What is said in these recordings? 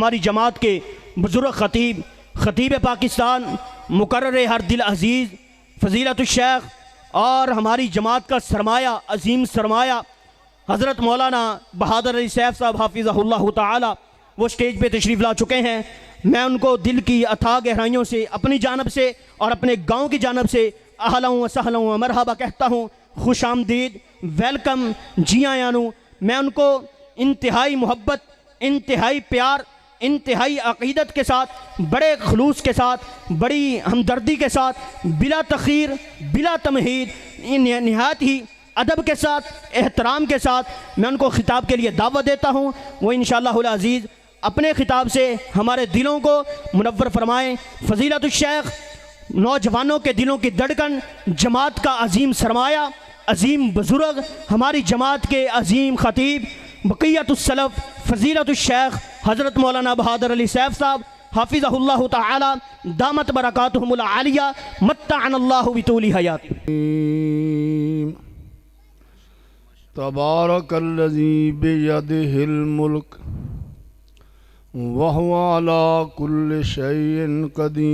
हमारी जमात के बुज़ुर्ग ख़तीब ख़तीब पाकिस्तान मुकर्रर हर दिल अज़ीज़ फ़ज़ीलतुश्शैख़ और हमारी जमात का सरमाया अज़ीम सरमाया हज़रत मौलाना बहादुर अली सैफ़ साहब हाफ़िज़हुल्लाह ताला वो स्टेज पे तशरीफ़ ला चुके हैं। मैं उनको दिल की अथाह गहराइयों से अपनी जानब से और अपने गाँव की जानब से अहला व सहला व मरहबा कहता हूँ, खुश आमदीद, वेलकम, जी आयानू। मैं उनको इंतहाई मोहब्बत, इंतहाई प्यार, इंतहाई अक़ीदत के साथ, बड़े खलूस के साथ, बड़ी हमदर्दी के साथ, बिला तख़ीर बिला तमहीद, निहायत ही अदब के साथ, एहतराम के साथ मैं उनको ख़िताब के लिए दावत देता हूँ। वो इंशाअल्लाहुल अज़ीज़ अपने ख़िताब से हमारे दिलों को मुनव्वर फरमाएँ। फ़ज़ीलतुश्शैख़ नौजवानों के दिलों की धड़कन, जमात का अज़ीम सरमाया, अज़ीम बुज़ुर्ग, हमारी जमात के अज़ीम ख़तीब बक़ियतुस्सलफ़ फ़ज़ीलतुश्शैख़ हज़रत मौलाना बहादुर अली सैफ़ साहब हाफ़िज़हुल्लाह ताला दामत बरकातुहुमुल आलिया मत्तअनल्लाहु बितूली हयात। तबारकल्लज़ी बियदिहिल मुल्क व हुवा अला कुल्लि शैइन क़दीर।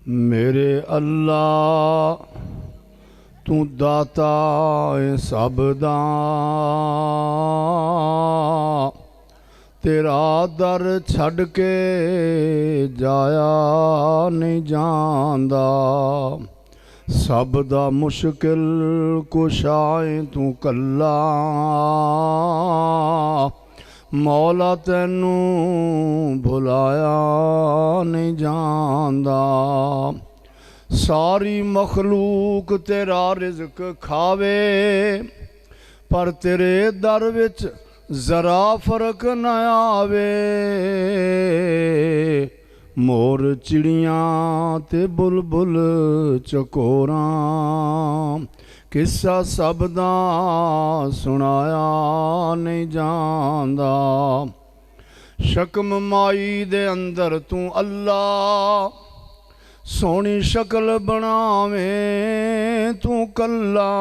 मेरे अल्लाह तू दाता है सब दा, तेरा दर छड़ के जाया नहीं जांदा। सब दा मुश्किल कुशाए तू कल्ला, मौला तैनू भुलाया नहीं जांदा। सारी मखलूक तेरा रिज़्क खावे, पर तेरे दर विच ज़रा फ़र्क न आवे। मोर चिड़ियाँ ते बुलबुल चकोरां, किस्सा सब दा सुनाया नहीं जांदा। शकम माई दे अंदर तू अल्लाह, सोहनी शक्ल बनावे तू कल्ला।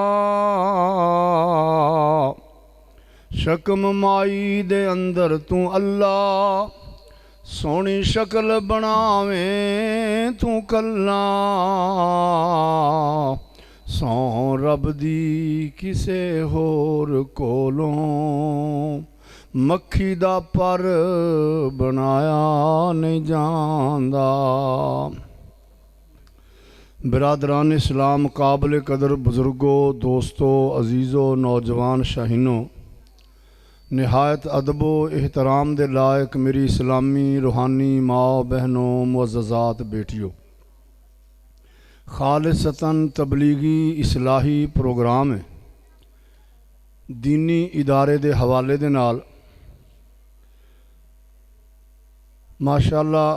शकम माई दे अंदर तू अल्लाह, सोहनी शक्ल बनावे तू कल्ला। सौ रब दी किसे होर कोलों, मक्खी दा पर बनाया नहीं जांदा। बिरादरान इस्लाम, काबिल कदर बुज़ुर्गों, दोस्तों, अज़ीज़ों, नौजवान शाहीनों, निहायत अदबो एहतराम दे लायक मेरी इस्लामी रूहानी माँ बहनों, मुअज़्ज़ज़ात बेटियों, खालिसतन तबलीगी इस्लाही प्रोग्राम है दीनी इदारे दे हवाले दे नाल माशाअल्लाह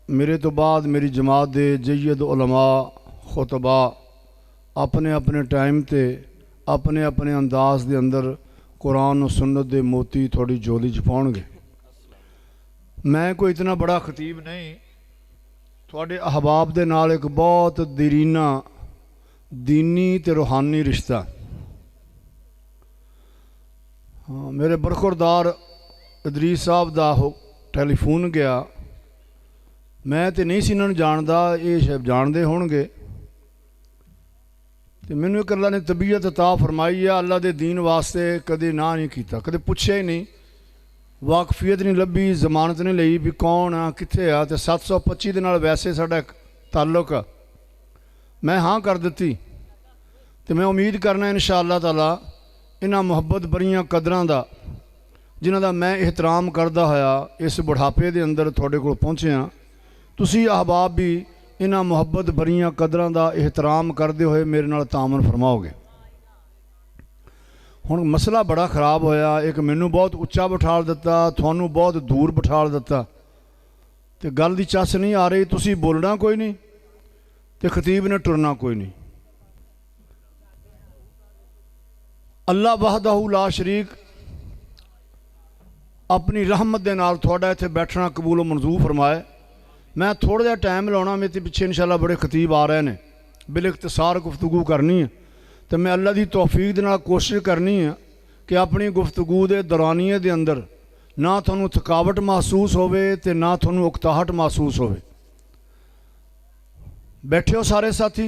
मेरे तो बाद मेरी जमात दे जय्यद उलमा खुतबा अपने अपने टाइम ते अपने अपने अंदाज दे अंदर कुरान और सुन्नत दे मोती थोड़ी झोली च पाउणगे। मैं कोई इतना बड़ा खतीब नहीं, थोड़े अहबाब दे नाल एक बहुत दरीना दीनी ते रूहानी रिश्ता। हाँ, मेरे बरखुरदार इदरीस साहब दा टैलीफोन गया, मैं तो नहीं सी इन्हां नूं जानदा, ये शायद जानते होणगे। तो मैनू एक अल्लाह ने तबीयत अता फरमाई है, अल्लाह के दीन वास्ते कदे ना नहीं किया, कदे पुछया ही नहीं, वाकफियत नहीं लभी, जमानत नहीं लई भी कौन आ कित्थे आ। तो 725 दे नाल वैसे साडा ताल्लुक आ, मैं हाँ कर दी। तो मैं उम्मीद करना इंशाअल्लाह ताला इन्हां मुहब्बत भरियां कदरां दा जिन्हां दा मैं एहतराम करदा होया इस बुढ़ापे दे अंदर तुहाडे कोल पहुँचे हाँ। तुसी अहबाब भी इन्हां मुहब्बत भरियां कदरां दा एहतराम करदे होए मेरे नाल तामन फरमाओगे। हुण मसला बड़ा खराब होया, एक मैनू बहुत उच्चा बिठा दिता, तुहानू बहुत दूर बिठा दिता, तो गल दी चस नहीं आ रही। तुसी बोलना कोई नहीं तो खतीब ने टुरना कोई नहीं। अल्लाह वहदहू ला शरीक अपनी रहमत दे नाल तुहाडा इत्थे बैठना कबूल मंजूर फरमाए। मैं थोड़ा जिहा टाइम लाउणा, मेरे पिछे इंशाअल्लाह बड़े खतीब आ रहे हैं, बिल इख्तिसार गुफ्तगू करनी है, तो मैं अल्लाह की तौफीक दे नाल कोशिश करनी है कि अपनी गुफ्तगू के दौरानिए के अंदर ना थोनू थकावट महसूस होवे ते ना थोनू उकताहट महसूस होवे। बैठे हो सारे साथी?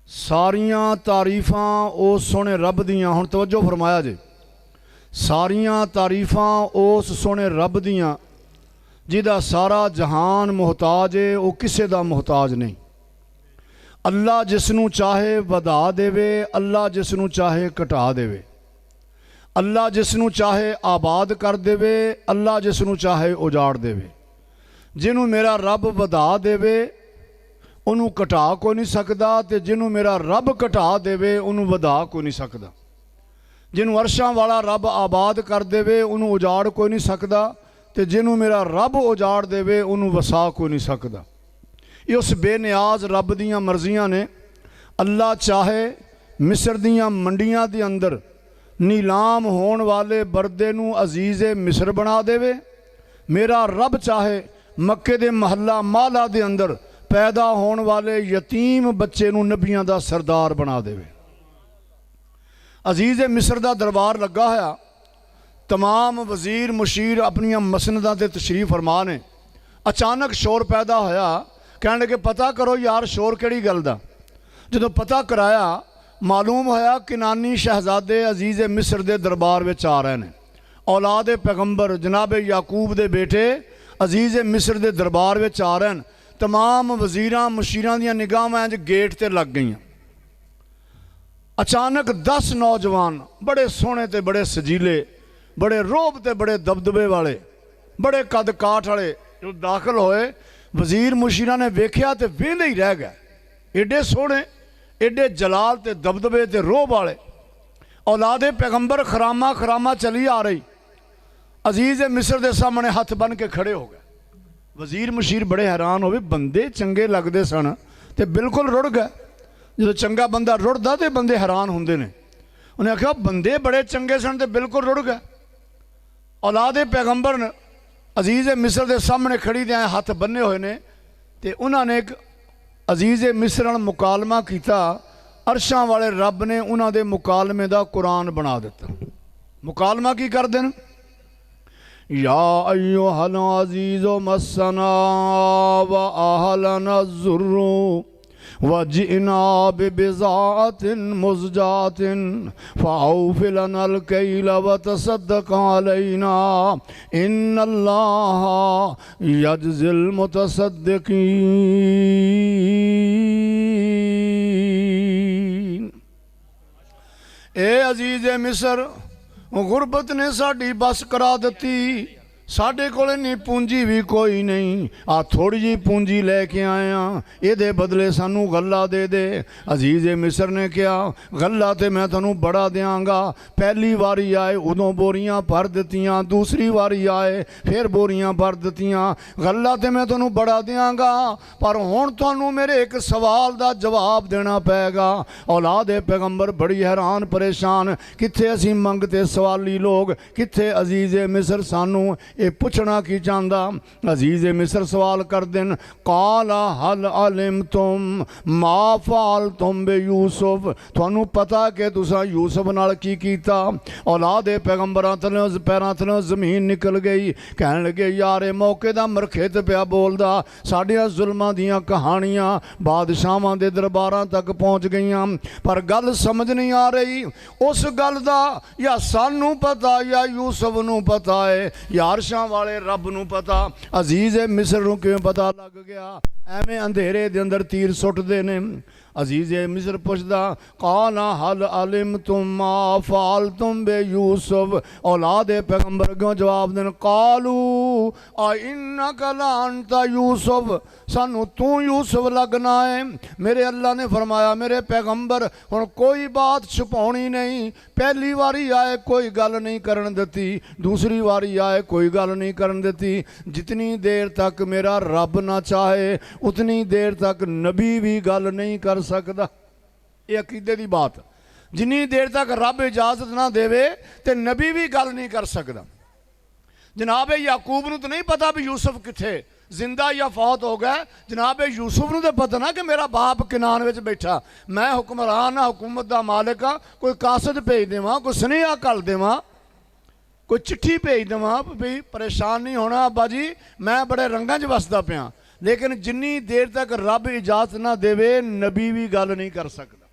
सारियां तारीफां उस सोने रब दियां, हुण तवज्जो फरमाया जे, सारियां तारीफां उस सोने रब दियां जिहदा सारा जहान मुहताज है, वो किसे दा मुहताज नहीं। अल्लाह जिसनू चाहे वधा देवे, अल्लाह जिसनू चाहे घटा देवे, अल्लाह जिसनू चाहे आबाद कर देवे, अल्लाह जिसनू चाहे उजाड़ देवे। जिन्हों मेरा रब वधा देवे उन्होंने घटा कोई नहीं सकता, तो जिन्हों मेरा रब घटा देवे उन्होंने वधा कोई नहीं सकता। जिन्हों अरशां वाला रब आबाद कर देवे उन्होंने उजाड़ कोई नहीं सकता, तो जिन्हों मेरा रब उजाड़ देवे उन्होंने वसा कोई नहीं सकता। ये उस बेनियाज रब दियां मर्जियां ने। अल्लाह चाहे मिस्र दियां मंडियां दे अंदर नीलाम होण वाले बरदे नूं अजीज़े मिस्र बना देवे। मेरा रब चाहे मक्के दे महल्ला माला दे अंदर पैदा होने वाले यतीम बच्चे नूं नबियां दा सरदार बना देवे। अजीज़े मिस्र दा दरबार लगा होया, तमाम वजीर मुशीर अपनियां मसनदां ते तशरीफ फरमा ने। अचानक शोर पैदा होया, कहण लगे पता करो यार शोर किहड़ी गल दा। जदों पता कराया मालूम होया किनानी शहजादे अजीज़े मिस्र दे दरबार विच आ रहे ने। औलाद पैगंबर जनाब याकूब दे बेटे अजीज़े मिस्र दे दरबार विच आ रहे हैं। तमाम वजीरां मुशीरां दियां निगाहां इंज गेट ते लग गईयां। अचानक 10 नौजवान बड़े सोहणे ते बड़े सजीले, बड़े रोब ते बड़े दबदबे वाले, बड़े कद काठ वाले जो दाखिल होए, वजीर मुशीरां ने वेख्या ते वेंदे ही रह गए। एडे सोहणे, एडे जलाल ते दबदबे ते रोब वाले। औलादे पैगंबर खरामा खरामा चली आ रही। अजीज़ मिस्र के सामने हथ बन के खड़े हो गए। वजीर मुशीर बड़े हैरान हो, बंदे चंगे लगते सन तो बिल्कुल रुड़ गए। जो चंगा बंदा रुड़दा तो बंदे हैरान होंदे ने। उन्हें आख्या बंदे बड़े चंगे सन तो बिल्कुल रुड़ गए। औलादे पैगंबर ने अजीज़ मिस्र के सामने खड़ी दे हथ बन्ने हुए ने, तो उन्होंने एक अजीज़ मिस्र नाल मुकालमा किया। अरशां वाले रब ने उन्होंने मुकालमे का कुरान बना दिता। मुकालमा की करते हैं? या अय्युहल अज़ीज़ो मस्सना व अहलना ज़ुर्रु वजिना बिबिज़ातिन मुज़जातिन फ़अौफ़ि लनल कैल वतसद्दक़ अलैना इन्नल्लाह यजज़िल मुतसद्दिक़ीन। ए अजीज़े मिस्र, गुरबत ने साड़ी बस करा दी। साढ़े कोल इन्नी पूंजी भी कोई नहीं, आ थोड़ी जी पूंजी लैके आया, ये बदले सानू गल्ला दे दे। अजीज़े मिस्र ने कहा गल्ला तो मैं तैनूं बड़ा देंगा। पहली बारी आए उदों बोरियां भर दित्तियां, दूसरी बारी आए फिर बोरियां भर दित्तियां। गल्ला तो मैं तैनूं बड़ा देंगा, पर हुण तुहानूं मेरे एक सवाल का जवाब देना पैगा। औलादे पैगंबर बड़ी हैरान परेशान, कित्थे असीं मंगते सवाली लोग, कित्थे अजीज़े मिस्र सानूं ये पुछना की चाहता। अजीज़े मिस्र सवाल कर देन, काला हल अलिम तुम मा फाल तुम बे यूसुफ, थानू पता कि तुसा यूसुफ नाल की कीता। औलादे पैगंबरां थल्लों पैरां थल्लों जमीन निकल गई। कहन लगे यार मौके दा मरखेत पिया बोलदा, साडियां जुल्मां दियां कहानियां बादशाहां दे दरबारां तक पहुँच गईयां, पर गल समझ नहीं आ रही उस गल दा या सानू पता या यूसुफ नू पता है या अरशां वाले रब नू पता। अजीज़े मिस्र नू क्यों पता लग गया? एवें अंधेरे दे अंदर तीर सुटदे ने। अजीज़े मिस्र पुछदा काला हल अलिम तुम मा फाल तुम बे यूसुफ। औलादे पैगंबर क्यों जवाब देन कालू आ इन्नका लांता यूसुफ, सानू तू यूसुफ लगना है। मेरे अल्लाह ने फरमाया मेरे पैगंबर हुण कोई बात छुपाउणी नहीं। पहली बारी आए कोई गल नहीं करन दित्ती, दूसरी बारी आए कोई गल नहीं करन दित्ती। जितनी देर तक मेरा रब ना चाहे उतनी देर तक नबी भी गल नहीं कर सकता। ये अकीदे की बात। जिन्नी देर तक रब इजाजत ना देवे तो नबी भी गल नहीं कर सकता। जनाब याकूब नूं तो नहीं पता भी यूसुफ किथे, जिंदा या फौत हो गए। जनाब यूसुफ नूं तो पता ना कि मेरा बाप किनान विच बैठा, मैं हुक्मरान हाँ, हुकूमत का मालिक हाँ, कोई कासद भेज देवां, कोई सुनेहा घल देवां, कोई चिट्ठी भेज देवां भी परेशान नहीं होना अब्बा जी, मैं बड़े रंगां 'च वसदा पिया। लेकिन जिन्नी देर तक रब इजाजत ना देवे नबी भी गल नहीं कर सकता।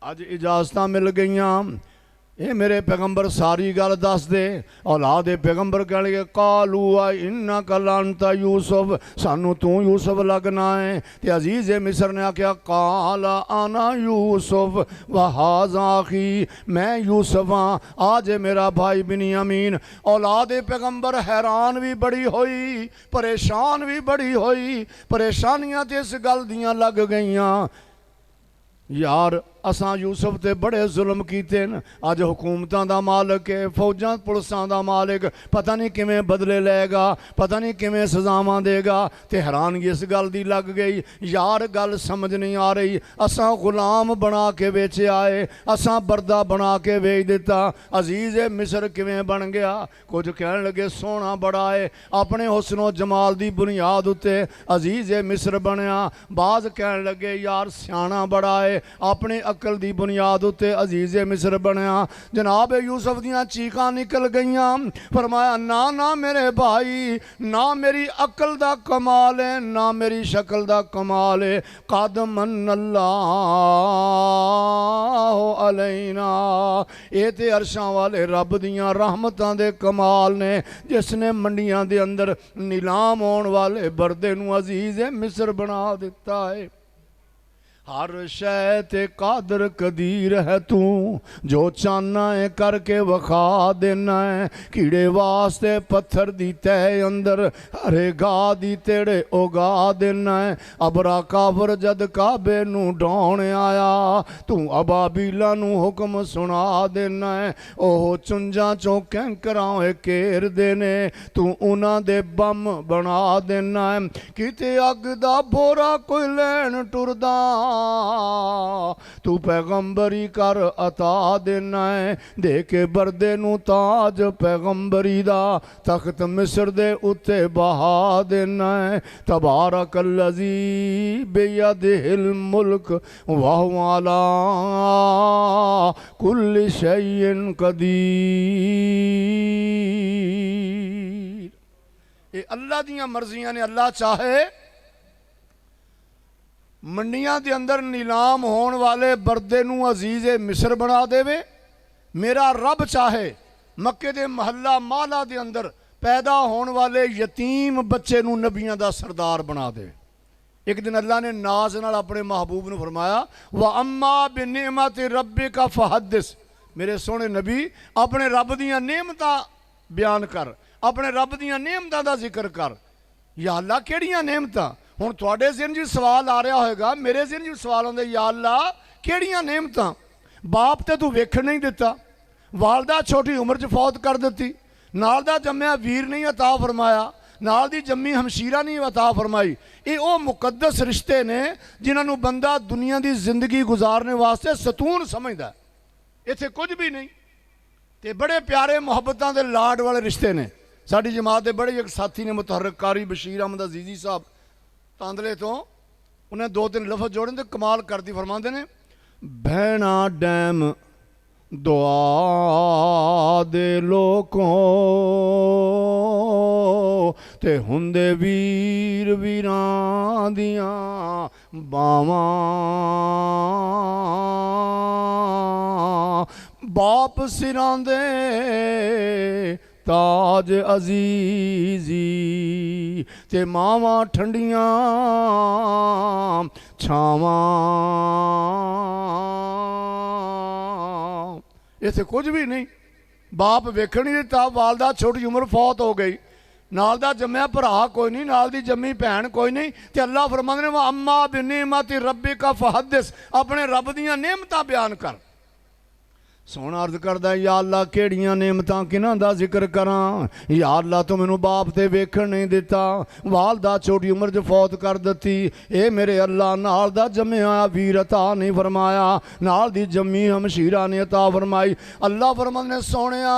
अज इजाजत मिल गई, ये मेरे पैगंबर सारी गल दस दे। औलाद पैगंबर कहणगे कालू आ इन्ना कलांता यूसुफ, सानू तू यूसुफ लगना है। ते अजीज मिस्र ने आख्या काला आना यूसुफ वहाज़ आखी, मैं यूसुफ हाँ, आज मेरा भाई बिनियामीन। औलाद पैगंबर हैरान भी बड़ी होई, परेशान भी बड़ी होई। परेशानियां तो इस गल दियां लग गईयां, यार असां यूसुफ ते बड़े जुल्म कीते न, अज हुकूमतां दा मालिक है, फौजां पुलिसां दा मालिक, पता नहीं किवें बदले लेगा, पता नहीं किवें सजावां देगा। ते हैरानगी इस गल दी लग गई, यार गल समझ नहीं आ रही। असां गुलाम बना के बेचे आए, असां बरदा बना के बेच दिता, अजीज मिस्र किवें बन गया। कुछ कहण लगे सोहना बड़ा है, अपने हुस्नो जमाल दी बुनियाद उत्ते अजीज मिस्र बनया। बाज कहण लगे यार सियाणा बड़ा है, अपने अकल दी बुनियाद उत्ते अजीज़े मिस्र बनया। जनाब यूसुफ दियां चीकां निकल गईयां, फरमाया ना ना मेरे भाई, ना मेरी अकल दा कमाल है, ना मेरी शक्ल दा कमाल है। कद मन्नल्लाहु अलैना, ये ते अरशां वाले रब दियां रहमतां दे कमाल ने, जिसने मंडियां दे अंदर नीलाम होने वाले बरदे नूं अजीज़े मिस्र बना दिता है। हर शै ते कादर कदीर है तू, जो चाहना है करके वखा देना है। कीड़े वास्ते पत्थर दी तह अंदर हरे गा दी तेड़े उगा देना है। अबरा काफर जद काबे नू ढाउण आया, तू अबाबीला नू हुक्म सुना देना है। ओह चुंजा चों कैंकरां घेर देने, तू उन्हां दे बम बना देना है। किते अग दा बोरा कोई लैन टुरदा, तू पैगंबरी कर अता देना है। दे के बरदे नू ताज पैगंबरी दा, तख्त मिस्र दे उत्ते बहा देना है। तबारकल्लज़ी बियदिहिल मुल्क वहुवा अला कुल्लि शैइन कदीर। ये अल्लाह दियां मर्जियां ने, अल्लाह चाहे मंडियां के अंदर नीलाम होने वाले बरदे नू अजीज़े मिस्र बना देवे। मेरा रब चाहे मक्के दे महल्ला माला दे अंदर पैदा होने वाले यतीम बच्चे नू नबियां दा सरदार बना दे। एक दिन अल्लाह ने नाज नाल अपने महबूब नू फरमाया व अम्मा बिनिअमति रब्बिका फहद्दिस, मेरे सोहने नबी अपने रब दियां नेमतां बयान कर, अपने रब दियां नेमतां दा जिक्र कर। या अल्लाह केड़ियां नेमतां? हुण तुहाडे ज़हन च सवाल आ रहा होएगा, मेरे ज़हन च सवाल आउंदा या अल्लाह केड़ियां नेमतां? बाप ते तू वेखण नहीं दिता, वालदा छोटी उम्र च फौत कर दित्ती, नाल दा जम्मिया वीर नहीं अता फरमाया, नाल दी जम्मी हमशीरा नहीं अता फरमाई। ये वो मुकद्दस रिश्ते ने जिन्होंने बंदा दुनिया की जिंदगी गुजारने वास्ते सतून समझदा, इत्थे कुछ भी नहीं। ते बड़े प्यारे मुहब्बतां दे लाड वाले रिश्ते ने। साडी जमात के बड़े एक साथी ने मुतहर्रिक कारी बशीर अहमद अजीजी साहब तांदले तो, उन्हें 2-3 लफ्ज़ जोड़े तो कमाल करती फरमाते ने, भैना डैम दुआ दे लोकों ते हुंदे वीर वीरां दियां बावां, बाप सिरां दे ताज अजीजी ते मावां ठंडियां छावां। इत्थे कुछ भी नहीं, बाप वेखण नहीं दिता, वालदा छोटी उम्र फौत हो गई, नाल दा जम्मिया भरा कोई नहीं, नाल दी जम्मी भैन कोई नहीं। ते अल्लाह फरमांदे ने अम्मा बिनिअमति रब्बिका फहद्दिस, अपने रब दियां नेमतां बयान कर। सोना अर्ज करदा या अल्लाह केड़ियां नेमतां किन्हां दा जिक्र करां। या अल्लाह तू मैनू बाप ते वेखण नहीं दिता, वालदा छोटी उम्र च फौत कर दित्ती। ए मेरे अल्लाह नाल दा जम्मिया वीर अता नहीं फरमाया, नाल दी जम्मी हमशीरा ने अता फरमाई। अल्लाह फरमांदे ने सोहणिया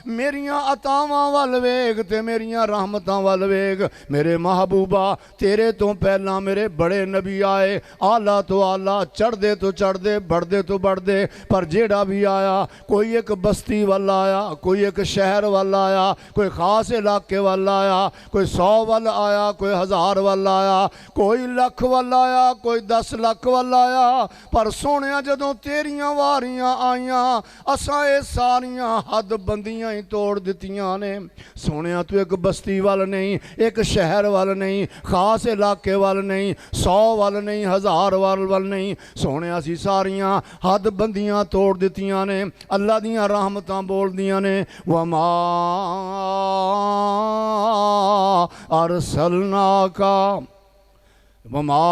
मेरियां अतावां वल वेख ते मेरियां रहमतां वल वेख। मेरे महबूबा तेरे तो पहला मेरे बड़े नबी आए, आला तो आला, चढ़दे तो चढ़दे, बढ़दे तो बढ़दे, पर जेड़ा भी आया कोई एक बस्ती वाल आया, कोई एक शहर वाल आया, कोई खास इलाके वाल आया, कोई 100 वाल आया, कोई 1000 वाल आया, कोई लख वाल आया, कोई 10 लाख वाल आया। पर सोहणिया जदों तेरियां वारियां आईयां असां ये सारियां हद बंदियां ही तोड़ दित्तियां ने। सोहणिया तू एक बस्ती वाल नहीं, एक शहर वाल नहीं, खास इलाके वाल नहीं, 100 वाल नहीं, 1000 वाल नहीं। सोहणिया असीं सारियां हद बंदियां तोड़ दित्तियां ने। अल्लाह दियां रहमतां बोलदियां ने वमा अरसलनाका वमा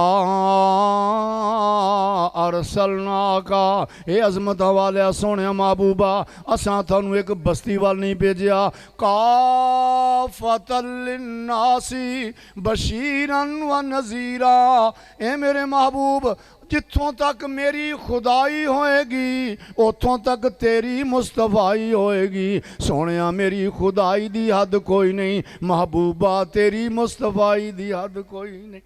अरसलनाका। ए अज़मत वाले सोहणे महबूबा असां थानू एक बस्ती वाल नहीं भेजिया, काफ़तल लिन्नासी बशीरन व नज़ीरा। ए मेरे महबूब जिथों तक मेरी खुदाई होएगी उथों तक तेरी मुस्तफाई होएगी। सोहणिया मेरी खुदाई दी हद कोई नहीं, महबूबा तेरी मुस्तफाई दी हद कोई नहीं।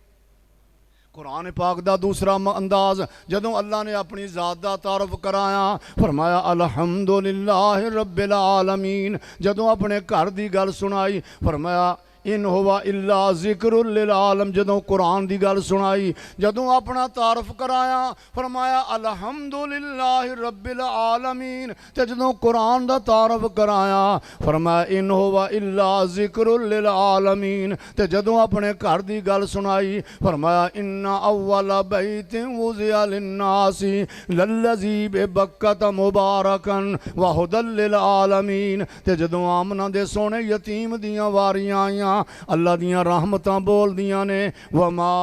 कुरान पाक दा दूसरा अंदाज जदों अल्लाह ने अपनी ज़ात दा तारफ कराया फरमाया अल्हम्दुलिल्लाह रब्बिल आलमीन। जदों अपने घर दी गल सुनाई फरमाया इन हुवा इल्ला ज़िक्रुल लिल आलम। जदों कुरान दी गल सुनाई, जदों अपना तारफ कराया फरमाया अल्हम्दुलिल्लाह रब्बिल आलमीन। ते जदों कुरान दा तारफ कराया फरमाया इन हुवा इल्ला ज़िक्रुल लिल आलमीन। ते जदों अपने घर दी गल सुनाई फरमाया इन्ना अव्वल बैतिन वुज़िया लिन्नासी लल्लज़ी बिबक्कत मुबारकन व हुदल लिल आलमीन। ते जदों आमना दे सोहणे यतीम दियां वारियां आईयां अल्लाह दियां रहमतां बोलदियां ने वमा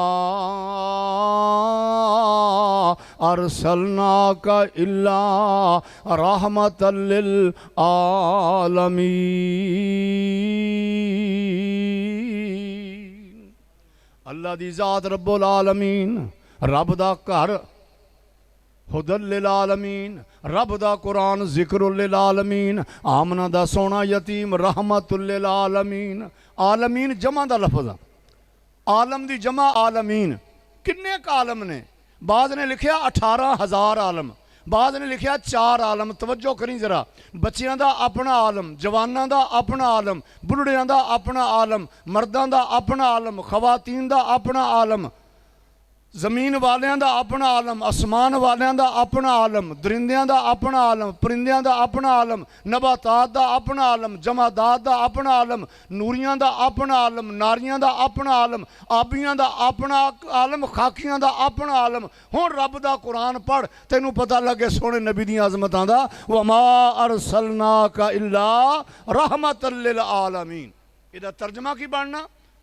अरसलनाका इल्ला रहमतल लिल आलमीन। अल्लाह दी ज़ात रब्बुल आलमीन, रब दा घर हुदल लिल आलमीन, रब दा कुरान ज़िक्रुल लिल आलमीन। आमना दा सोना यतीम रहमतुल लिल आलमीन। आलमीन जमा दा लफज, आलम दी जमा आलमीन। किन्ने क आलम ने? बाद ने लिखिया 18,000 आलम, बाद ने लिखिया 4 आलम। तवज्जो करी जरा, बच्चियां दा अपना आलम, जवानां दा अपना आलम, बुढ़ियां दा अपना आलम, मर्दां दा अपना आलम, खवातीन दा अपना आलम, ज़मीन वालियां दा अपना आलम, आसमान वालियां दा अपना आलम, दरिंदियां दा अपना आलम, परिंदियां दा अपना आलम, नबातात दा अपना आलम, जमादात दा अपना आलम, नूरियां दा अपना आलम, नारियां दा अपना आलम, आबियां दा अपना आलम, खाकियां दा अपना आलम। हुण रब दा कुरान पढ़ तैनू पता लगे सोहणे नबी दियां अज़मतां दा। वमा अरसलनाका इल्ला रहमतल लिल आलमीन। इहदा तर्जमा की बनना?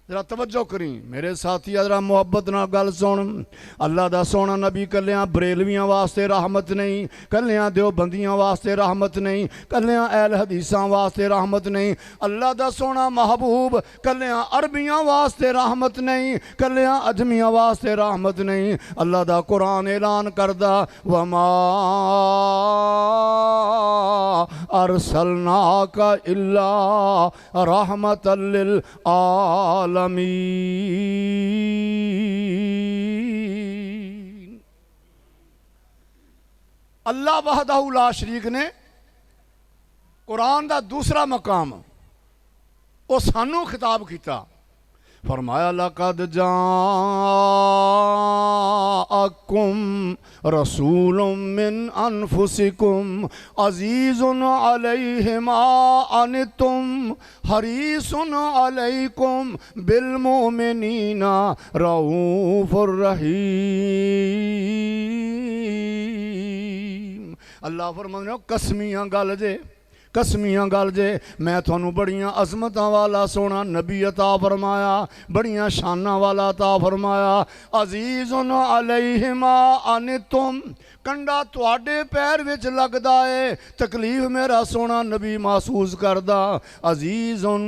जरा तवज्जो करी मेरे साथी, जरा मुहब्बत नाल गल सुन। अल्लाह दा सोहना नबी कल्लियां बरेलवियां वास्ते रहमत नहीं, कल्लियां देवबंदियां वास्ते रहमत नहीं, कल्लियां अहल हदीसां वास्ते रहमत नहीं। अल्लाह दा सोहना महबूब कल्लियां अरबियां वास्ते रहमत नहीं, कल्लियां अजमियां वास्ते रहमत नहीं। अल्लाह दा कुरान ऐलान करदा वमा अरसलनाका इल्ला रहमतल लिल आलमीन। अल्लाह वहदहू ला शरीक ने कुरान दा दूसरा मकाम वो सानू खिताब किया। फरमाया लक़द जाअकुम रसूलुम मिन अनफुसिकुम अज़ीज़ुन अलैहि मा अनितुम हरीसुन अलैकुम बिल मोमिनीना रऊफ़ुर रहीम। अल्लाह फरमांदे कसमियां गल जे कसमियां गल जे मैं थानू बड़ियां अजमतां वाला सोना नबी अता फरमाया, बड़ियां शाना वाला अता फरमाया। अजीजुन अलैहिमा अनितुम, कंडा तुहाडे पैर विच लगदा है, तकलीफ मेरा सोना नबी महसूस करदा। अजीजुन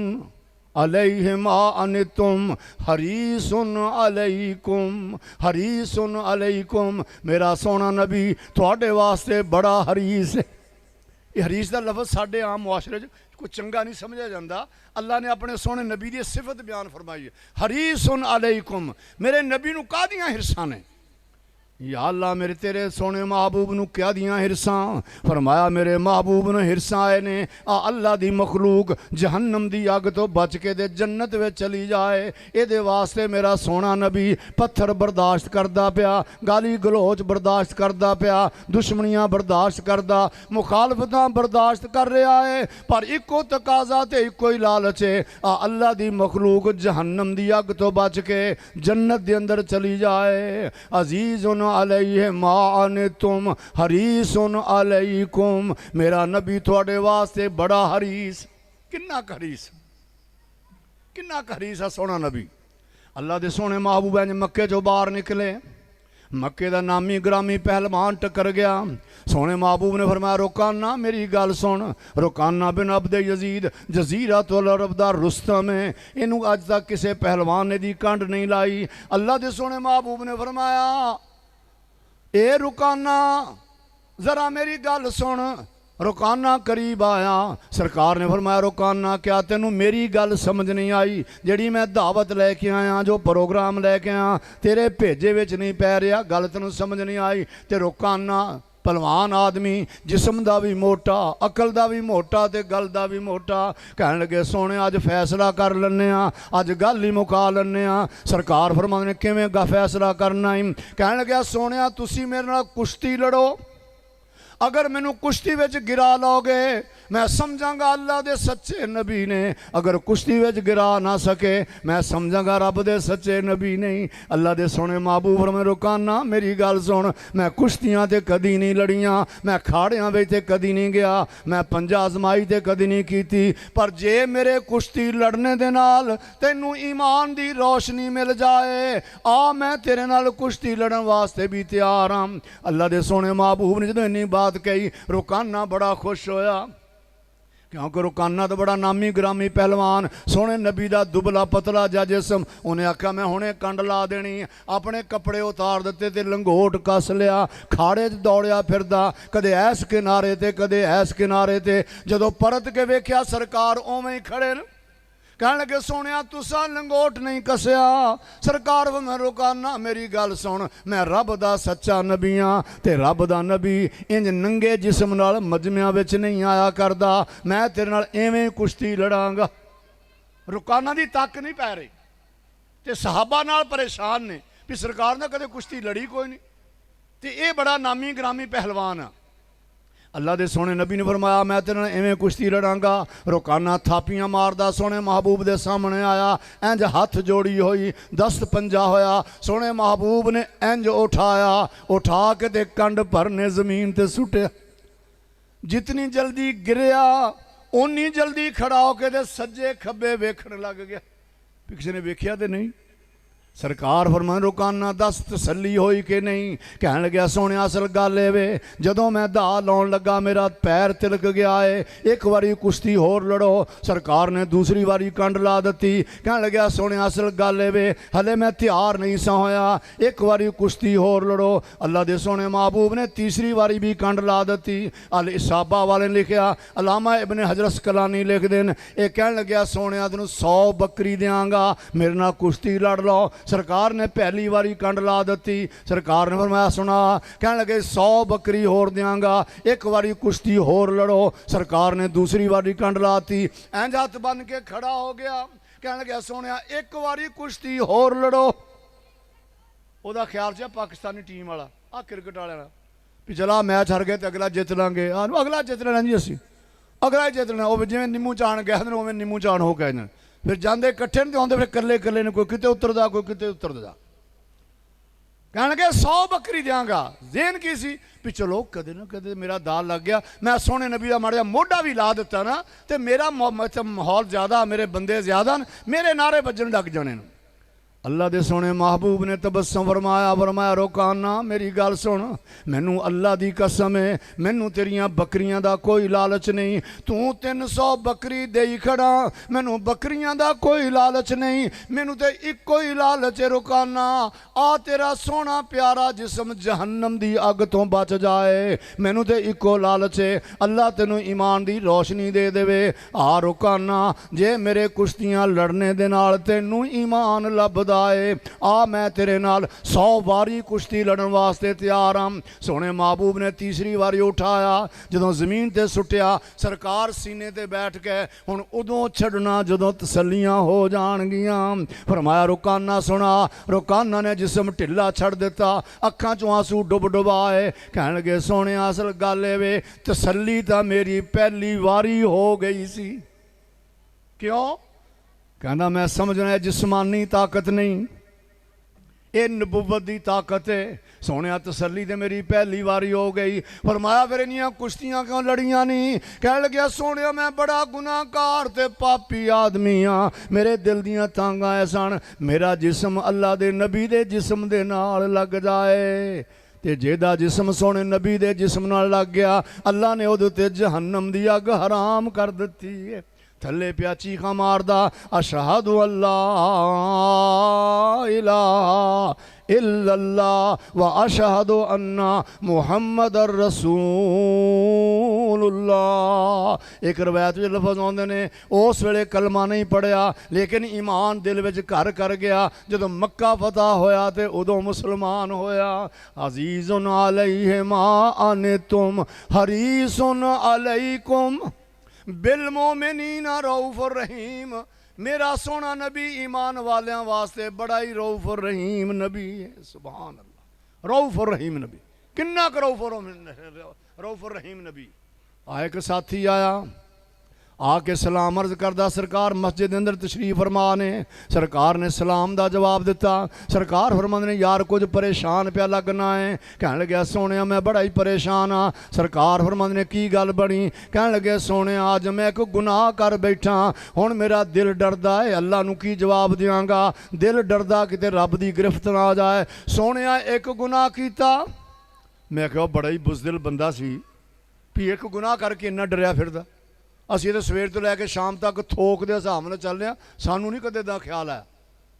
अलैहिमा अनितुम हरीसुन अलैकुम, हरीसुन अलैकुम, मेरा सोना नबी तुहाडे वास्ते बड़ा हरीस है। ये हरीस का लफ्ज़ साढ़े आम मुआशरे कोई चंगा नहीं समझा जाता। अल्लाह ने अपने सोने नबी की सिफत बयान फरमाई है, हरीसुन अलैकुम, मेरे नबी नूं कादियां हिरसां ने। या अल्लाह मेरे तेरे सोने महबूब नूं क्या दियां हिरसां? फरमाया मेरे महबूब नूं हिरसां आए ने आ अल्लाह दी मखलूक जहन्नम दी अग तो बच के दे जन्नत विच चली जाए, इहदे वास्ते मेरा सोना नबी पत्थर बर्दाश्त करदा पिया, गाली गलोच बर्दाश्त करदा पिया, दुश्मनियां बर्दाश्त करदा, मुखालफतां बर्दाश्त कर रहा है, पर इको तकाजा ते इको ही लालच है आ अल्लाह दी मखलूक जहन्नम दी अग तो बच के जन्नत दे अंदर चली जाए। अजीजुन अलैहिमा अनितुम हरीसुन अलैकुम, मेरा नबी थोड़े वास्ते बड़ा हरीस। किन्ना हरीस, किन्ना हरीस है सोना नबी। अल्लाह दे सोने महबूब इंज मक्के चो बाहर निकले, मक्के का नामी ग्रामी पहलवान टक्कर गया। सोने महबूब ने फरमाया रुकाना मेरी गल सुन, रुकाना बिन अब्द यजीद जजीरा तो अरब दा रुस्तम है, इनू अज तक किसी पहलवान ने दी कंड नहीं लाई। अल्लाह दे सोने महबूब ने फरमाया ए रुकाना जरा मेरी गल सुन। रुकाना करीब आया, सरकार ने फरमाया रुकाना क्या तेनू मेरी गल समझ नहीं आई? जड़ी मैं दावत लैके आया, जो प्रोग्राम लैके आया तेरे भेजे विच नहीं पै रहा, गल तेनू समझ नहीं आई? ते रुकाना पहलवान आदमी, जिस्म दा भी मोटा, अकल दा भी मोटा ते गल दा भी मोटा, कहन लगे सोने अज फैसला कर लैने आ, अज गल ही मुका लैने आ। सरकार फरमांदे ने किवें फैसला करना ही? कहन लगे सोने तुसी मेरे नाल कुश्ती लड़ो, अगर मैनू कुश्ती विच गिरा लोगे मैं समझांगा अल्लाह दे सच्चे नबी ने, अगर कुश्ती विच गिरा ना सके मैं समझांगा रब दे सच्चे नबी नहीं। अल्लाह दे सोने महबूब में रुकाना मेरी गल सुन, मैं कुश्तियां ते कदी नहीं लड़ियां, मैं खाड़ियां विच ते कदी नहीं गया, मैं पंजा आजमाई ते कदी नहीं कीती, पर जे मेरे कुश्ती लड़ने दे नाल तैनू ईमान दी रोशनी मिल जाए आ मैं तेरे नाल कुश्ती लड़न वास्ते भी तैयार हाँ। अल्लाह दे सोने महबूब ने जदों इन्नी बात कही रुकाना बड़ा खुश होया, क्योंकि रुकाना तो बड़ा नामी ग्रामी पहलवान, सोने नबी का दुबला पतला जा जिसम। उन्हें आख्या मैं हुणे कंड ला देनी, अपने कपड़े उतार दिते ते लंगोट कस लिया, खाड़े च दौड़िया फिरदा, कदे ऐस किनारे ते कदे ऐस किनारे ते। जदों परत के वेख्या सरकार उवें ही खड़े न, कहने लगे सोने तुसा लंगोट नहीं कसया। सरकार मैं रुकाना मेरी गल सुन, मैं रब दा सच्चा नबी हाँ ते रब दा नबी इंज नंगे जिस्म नाल मजमियां विच नहीं आया करदा, मैं तेरे नाल एवें कुश्ती लड़ांगा। रुकाना दी तक नहीं पै रही ते सहाबा नाल परेशान ने भी सरकार ने कदे कुश्ती लड़ी कोई नहीं, ते ये बड़ा नामी ग्रामी पहलवान है। अल्लाह दे सोने नबी ने फरमाया मैं तेरे नाल एवें कुश्ती लड़ांगा। रुकाना थापियां मारदा सोने महबूब दे सामने आया, इंज हथ जोड़ी हुई, दस्त पंजा होया, सोने महबूब ने इंज उठाया, उठा के ते कंड भरने जमीन ते सुटिया। जितनी जल्दी गिरया उन्नी जल्दी खड़ा होके ते सज्जे खब्बे वेखण लग गया, किसी ने वेख्या ते नहीं। सरकार फरमान रुकाना दस तसली होई कि नहीं? कहन लग्या सोने असल गल वे जदों मैं दा लाउण लगा मेरा पैर तिलक गया है, एक बारी कुश्ती होर लड़ो। सरकार ने दूसरी बारी कंड ला दी, कहन लग्या सोने असल गल वे हले मैं तैयार नहीं सा होया, एक बारी कुश्ती होर लड़ो। अल्लाह दे सोने महबूब ने तीसरी बारी भी कंड ला दी। अल इसाबा वाले ने लिखिया, अलामा इब्ने हजर अस्कलानी लिख देन, ये कहन लग्या सोने तेनू 100 बकरी देंगा मेरे नाल कुश्ती लड़ लो। सरकार ने पहली बारी कंड ला दी। सरकार ने फरमाया सुना, कहने लगे 100 बकरी होर देंगा, एक बारी कुश्ती होर लड़ो। सरकार ने दूसरी बारी कंड लाती, इंज हथ बन के खड़ा हो गया, कहने लगे सोने एक बारी कुश्ती होर लड़ो। ओदा ख्याल से पाकिस्तानी टीम वाला आ क्रिकेट वाले भी चला मैच हार गए तो अगला जित लांगे, अगला जित लेना जी असी, अगला ही जित लेना। वो जिवें निम्मू चाण गए उवें निम्मू चाण हो गए, फिर जाते इकट्ठे नहीं आते, फिर कल्ले कल्ले ने कोई किते उतरदा कोई किते उतरदा। कहणगे 100 बकरी देंगा। जेन की सी भी चलो कदे ना कदे मेरा दाल लग गया, मैं सोने नबी का माड़ा मोढ़ा भी ला दिता ना, तो मेरा माहौल ज़्यादा, मेरे बंदे ज़्यादा, मेरे नारे बजन लग जाने। अल्लाह दे सोने महबूब ने तबस्सुम फरमाया, फरमाया रोकाना मेरी गल सुन, मैनू अल्लाह दी कसम है, मैनू तेरियां बकरियां दा कोई लालच नहीं। तू 300 बकरी दे खड़ा, मैनू बकरियां दा कोई लालच नहीं, मैनू तो इको ही लालच है रोकाना, आ तेरा सोना प्यारा जिसम जहन्नम दी अग तो बच जाए, मैनू तो इको लालच है अल्लाह तेनू ईमान दी रोशनी दे देवे। आ रोकाना जे मेरे कुश्तियां लड़ने दे नाल तेनू ईमान लभदा है, आ मैं तेरे नाल 100 वारी कुश्ती लड़न वास्ते तैयार हाँ। सोने महबूब ने तीसरी वारी उठाया, जदों जमीन ते सुटिया सरकार सीने ते बैठ गए। हुण उदों छड़ना जदों तसल्लियां हो जाणगियां। फरमाया रुकाना सुना, रुकाना ने जिसम ढिला छड़ दिता, अखां चों आंसू डुब डुब आए। कहण लगे सोने असल गल ए वे तसल्ली तां मेरी पहली वारी हो गई सी। क्यों? कहना मैं समझना जिस्मानी ताकत नहीं, ये नबुवत दी ताकत है। सोने तसल्ली तो मेरी पहली वारी हो गई। फरमाया फिर इनियां कुश्तियां क्यों लड़ियां नहीं? कह लग्या सोने मैं बड़ा गुनाहगार ते पापी आदमी हाँ, मेरे दिल दियां तांगां सन, मेरा जिस्म अल्लाह दे नबी दे जिस्म दे नाल लग जाए। ते जेदा जिस्म सोने नबी दे जिस्म नाल लग गया, अल्लाह ने उहदे ते जहन्नम दी अग हराम कर दित्ती है। थले पिया चीखा मारदा, अशहदु अल्ला इलाहा इल्लल्लाह व अशहदु अन्ना मुहम्मदर रसूलुल्लाह। एक रवायत में लफज आते ने उस वेले कलमा नहीं पढ़िया, लेकिन ईमान दिल विच घर कर गया। जदों मक्का फतह होया तो उदों मुसलमान होया। अजीज़ुन अलैहि मा अनितुम हरीसुन अलैकुम बिल मोमिनीना रऊफुर रहीम। मेरा सोना नबी ईमान वालियां वास्ते बड़ा ही रऊफुर रहीम नबी है। सुभान अल्लाह, रऊफुर रहीम नबी, किन्ना क रऊफुर रहीम नबी। आए एक साथी आया, आके सलाम अर्ज करदा, सरकार मस्जिद अंदर तशरीफ फरमा ने। सरकार ने सलाम दा जवाब दिता। सरकार फरमांदे ने यार कुछ परेशान पिया लगना है। कहने लगे सोने मैं बड़ा ही परेशान हाँ। सरकार फरमांदे ने की गल बनी? कहने लगे सोने अज मैं एक गुनाह कर बैठा, हुण मेरा दिल डरदा है, अल्लाह नूं की जवाब देंगा? दिल डरदा किते रब दी गिरफ्त ना आ जाए। सोने एक गुनाह कीता। मैं कहा बड़ा ही बुज़दिल बंदा सी भी एक गुनाह करके इन्ना डरिया फिरदा। असीं तो सवेर तो लैके शाम तक थोक के हिसाब नाल चल रहे, सानू नहीं कदे दा ख्याल आया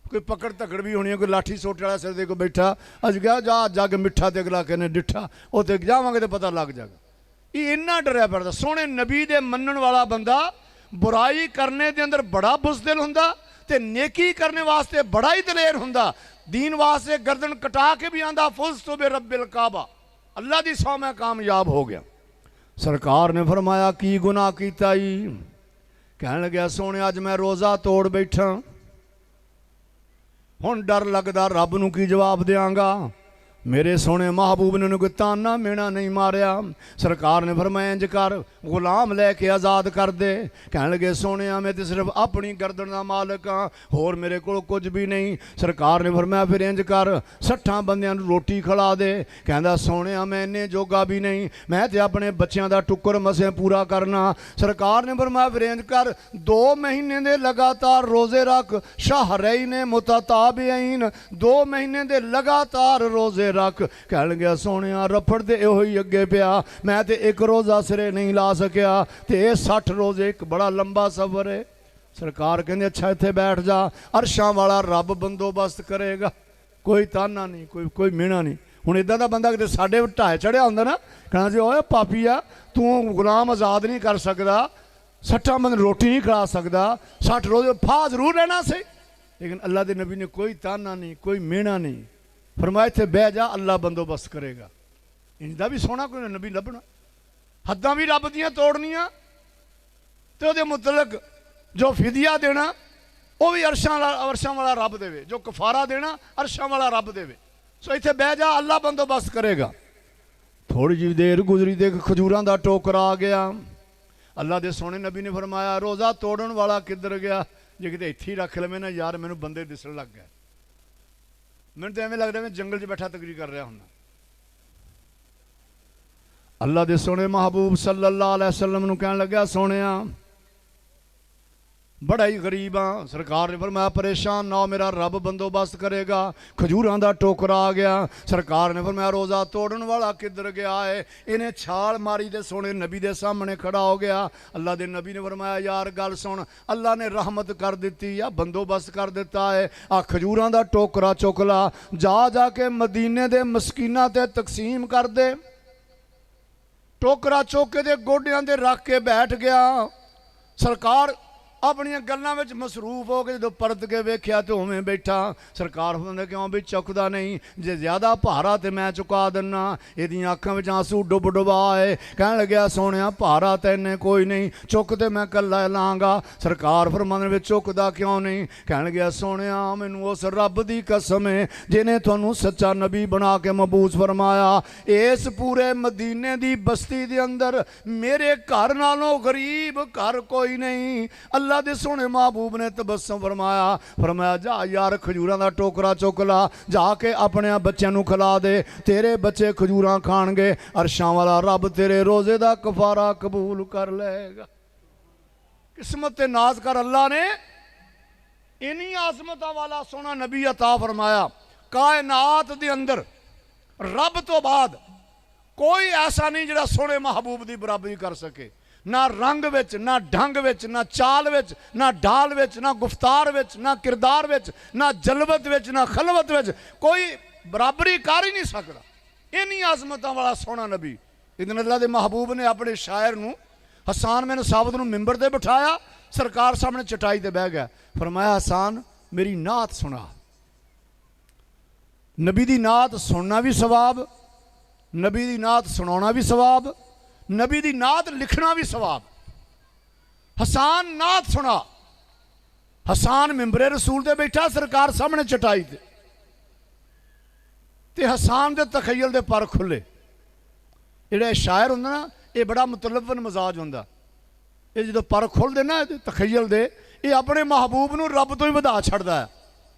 कोई पकड़ तकड़ भी होनी है, कोई लाठी सोटे वाला सिर दे कोई बैठा, अज गया जा जग मिठा तो अगला कहने डिठा, उत्थे जावांगे तो पता लग जाएगा। ये इन्ना डरिया फिरदा। सोने नबी दे मनण वाला बंदा बुराई करने के अंदर बड़ा बुज़दिल हुंदा ते नेकी करने वास्ते बड़ा ही दलेर हुंदा। दीन वास्ते गर्दन कटा के भी आंदा फुज़्तु बि रब्बिल काबा, अल्लाह दी सौ मैं कामयाब हो गया। सरकार ने फरमाया की गुनाह कीता ही? कहने लगे सोने अज मैं रोज़ा तोड़ बैठा, हुण डर लगदा रब नूं की जवाब देंगा। मेरे सोने महबूब ने कोई ताना मेना नहीं मारिया। सरकार ने फरमाया इंज कर, गुलाम लैके आज़ाद कर दे। कहने लगे सोने मैं तो सिर्फ अपनी गर्दन का मालिक हाँ, होर मेरे को कुछ भी नहीं। सरकार ने फरमाया फिर इंज कर 60 बंदियां नूं रोटी खिला दे। कहता सोने मैं इन्ने जोगा भी नहीं, मैं तो अपने बच्चों का टुकर मसे पूरा करना। सरकार ने फरमाया फिर इंज कर 2 महीने दे लगातार रोज़े रख, शहरैन मुतताबिईन, 2 महीने दे लगातार रोज़े रख। कह गया सोने रफड़ तो यो ही अगे पिया, मैं तो एक रोज़ा सिरे नहीं ला सकिया, तो ये 60 रोज़े एक बड़ा लंबा सफ़र है। सरकार कहते अच्छा इत्थे बैठ जा, अरशां वाला रब बंदोबस्त करेगा, कोई ताना नहीं, कोई मीना नहीं। हुण इदां दा बंदा किते साडे ढाए चढ़िया हुंदा ना, कहना जी ओए पापीआ तू गुलाम आज़ाद नहीं कर सकदा, 60 बंद रोटी नहीं खिला सकदा, 60 रोज़े फा जरूर रहना से। लेकिन अल्लाह के नबी ने कोई ताना नहीं, कोई मीना नहीं, फरमाया इत्थे बह जा, अल्लाह बंदोबस्त करेगा। इंदा भी सोना कोई नबी लभना, हद्दां भी रब दियां तोड़नियां, तो उहदे मुतलक जो फिदिया देना वो भी अरशां वाला रब देवे, जो कफारा देना अरशां वाला रब देवे। सो इत्थे बह जा, अल्लाह बंदोबस्त करेगा। थोड़ी जी देर गुजरी तो खजूरां दा टोकरा आ गया। अल्लाह दे सोने नबी ने फरमाया रोज़ा तोड़न वाला किधर गया? जे किते इत्थे ही रख लवे ना यार, मैनूं बंदे दिसण लग गए। ਮੈਨੂੰ ਤਾਂ ਐਵੇਂ ਲੱਗਦਾ मैं जंगल 'ਚ बैठा तकरीर कर रहा ਹੁੰਦਾ। अल्लाह दे सोने महबूब सल्लल्लाहु अलैहि वसल्लम नूं कहण लग्या, सोनिया बड़ा ही गरीब हाँ। सरकार ने फरमाया परेशान ना हो, मेरा रब बंदोबस्त करेगा। खजूरां दा टोकरा आ गया। सरकार ने फरमाया रोज़ा तोड़न वाला किधर गया है? इन्हें छाल मारी दे सोने नबी दे सामने खड़ा हो गया। अल्लाह दे नबी ने फरमाया यार गल सुन, अल्लाह ने रहमत कर दी या बंदोबस्त कर दिता है। आ खजूरां दा टोकरा चुक ला, जा के मदीने दे मस्कीनां ते तकसीम कर दे। टोकरा चुक के गोडियां दे रख के बैठ गया। सरकार अपनियां गल्लां विच मसरूफ हो के जो परत के वेख्या तो उवें बैठा। सरकार होंदे क्यों भी चुकदा नहीं, जे ज़्यादा भारा तो मैं चुका दिना। इहदियां अखां विच आंसू डुब डुबा आए। कहण लग्या सोनिया भारा तो इन्ने कोई नहीं, चुक ते मैं कल्ला लांगा। सरकार फरमांदे ने चुकदा क्यों नहीं? कहण लग्या सोनिया मैनूं उस रब दी कसम है जिन्हें तुहानूं सच्चा नबी बना के मबूस फरमाया। इस पूरे मदीने दी बस्ती दे अंदर मेरे घर नालों गरीब घर कोई नहीं। अल्लाह दे सोने महबूब ने तबस्सुम फरमाया जा यार खजूरां दा टोकरा चुक ला, जाके अपने बच्चों नूं खिला दे। तेरे बच्चे खजूरां खाणगे, अरशां वाला रब तेरे रोज़े दा कफारा कबूल कर लेगा। किस्मत ते नाज कर अल्लाह ने इन्हीं आज़मतां वाला सोना नबी अता फरमाया। कायनात दे अंदर रब तो बाद कोई ऐसा नहीं जिहड़ा सोने महबूब दी बराबरी कर सके। ना रंग विच, ना ढंग विच, ना चाल विच, ना ढाल विच, ना गुफ्तार विच, ना किरदार विच, ना जलवत विच, ना खलवत विच कोई बराबरी कर ही नहीं सकता। इन्हीं आज़मतां वाला सोना नबी। इदन अल्लाह दे महबूब ने अपने शायर नूं हसान बिन साबित नूं मिंबर ते बिठाया। सरकार सामने चटाई ते बह गया। फरमाया हसान मेरी नात सुना। नबी दी नात सुनना भी सवाब, नबी दी नात सुनाना भी सवाब, नबी दी नात लिखना भी सवाब। हसान नात सुना। हसान मिंबरे रसूल ते बैठा, सरकार सामने चटाई ते हसान दे तखयल दे पर खुले। जेड़ा शायर होंदा ना ये बड़ा मुतलवन मजाज होंदा। ये जो पर खुलदे ना तखयल दे, ये अपने महबूब नूं रब तो ही वधा छड़दा है।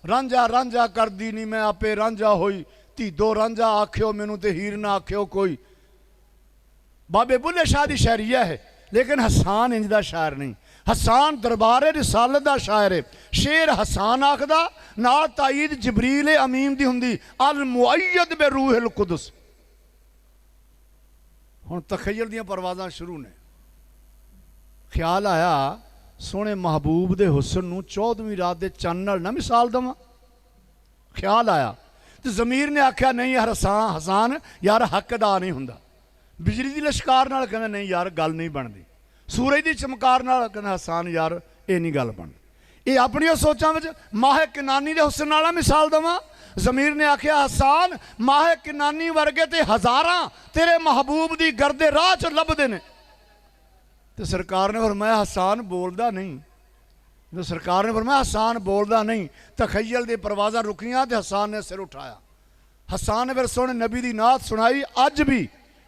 रांझा रांझा कर दी नी मैं आपे रांझा होई, धीदो रांझा आख्यो मैनू ते हीर ना आख्यो कोई। बाबे बुल्ले शाह की शायरिया है, लेकिन हसान इंज दा शायर नहीं। हसान दरबारे रिसालत दा शायर है। शेर हसान आखदा नाल ताईद जबरील अमीन दी हुंदी अल मुअय्यद बे रूहिल कुदस। हुण तखय्युल दियां परवाज़ां शुरू ने। ख्याल आया सोने महबूब दे हुस्न नूं 14वीं रात दे चंद नाल ना मिसाल दवां। ख्याल आया तो ज़मीर ने आख्या नहीं यार हसान यार हक अदा नहीं हुंदा। बिजली की लश्कार नाल कहना नहीं यार गल नहीं बनती। सूरज की चमकार नाल कहना हसान यार ये नहीं गल बनती। ये अपनी सोचां विच माहे किनानी दे हुस्न नाल मिसाल दवां। ज़मीर ने आख्या हसान माहे किनानी वर्गे ते हज़ारां तेरे महबूब की गर्दे राह च लभदे ने। तो सरकार ने फरमाया हसान बोलदा नहीं। तो सरकार ने फरमाया हसान बोलदा नहीं। तखय्युल दी परवाज़ां रुकियां तो हसान ने सिर उठाया। हसान ने फिर सोने नबी दी नात सुनाई। अज भी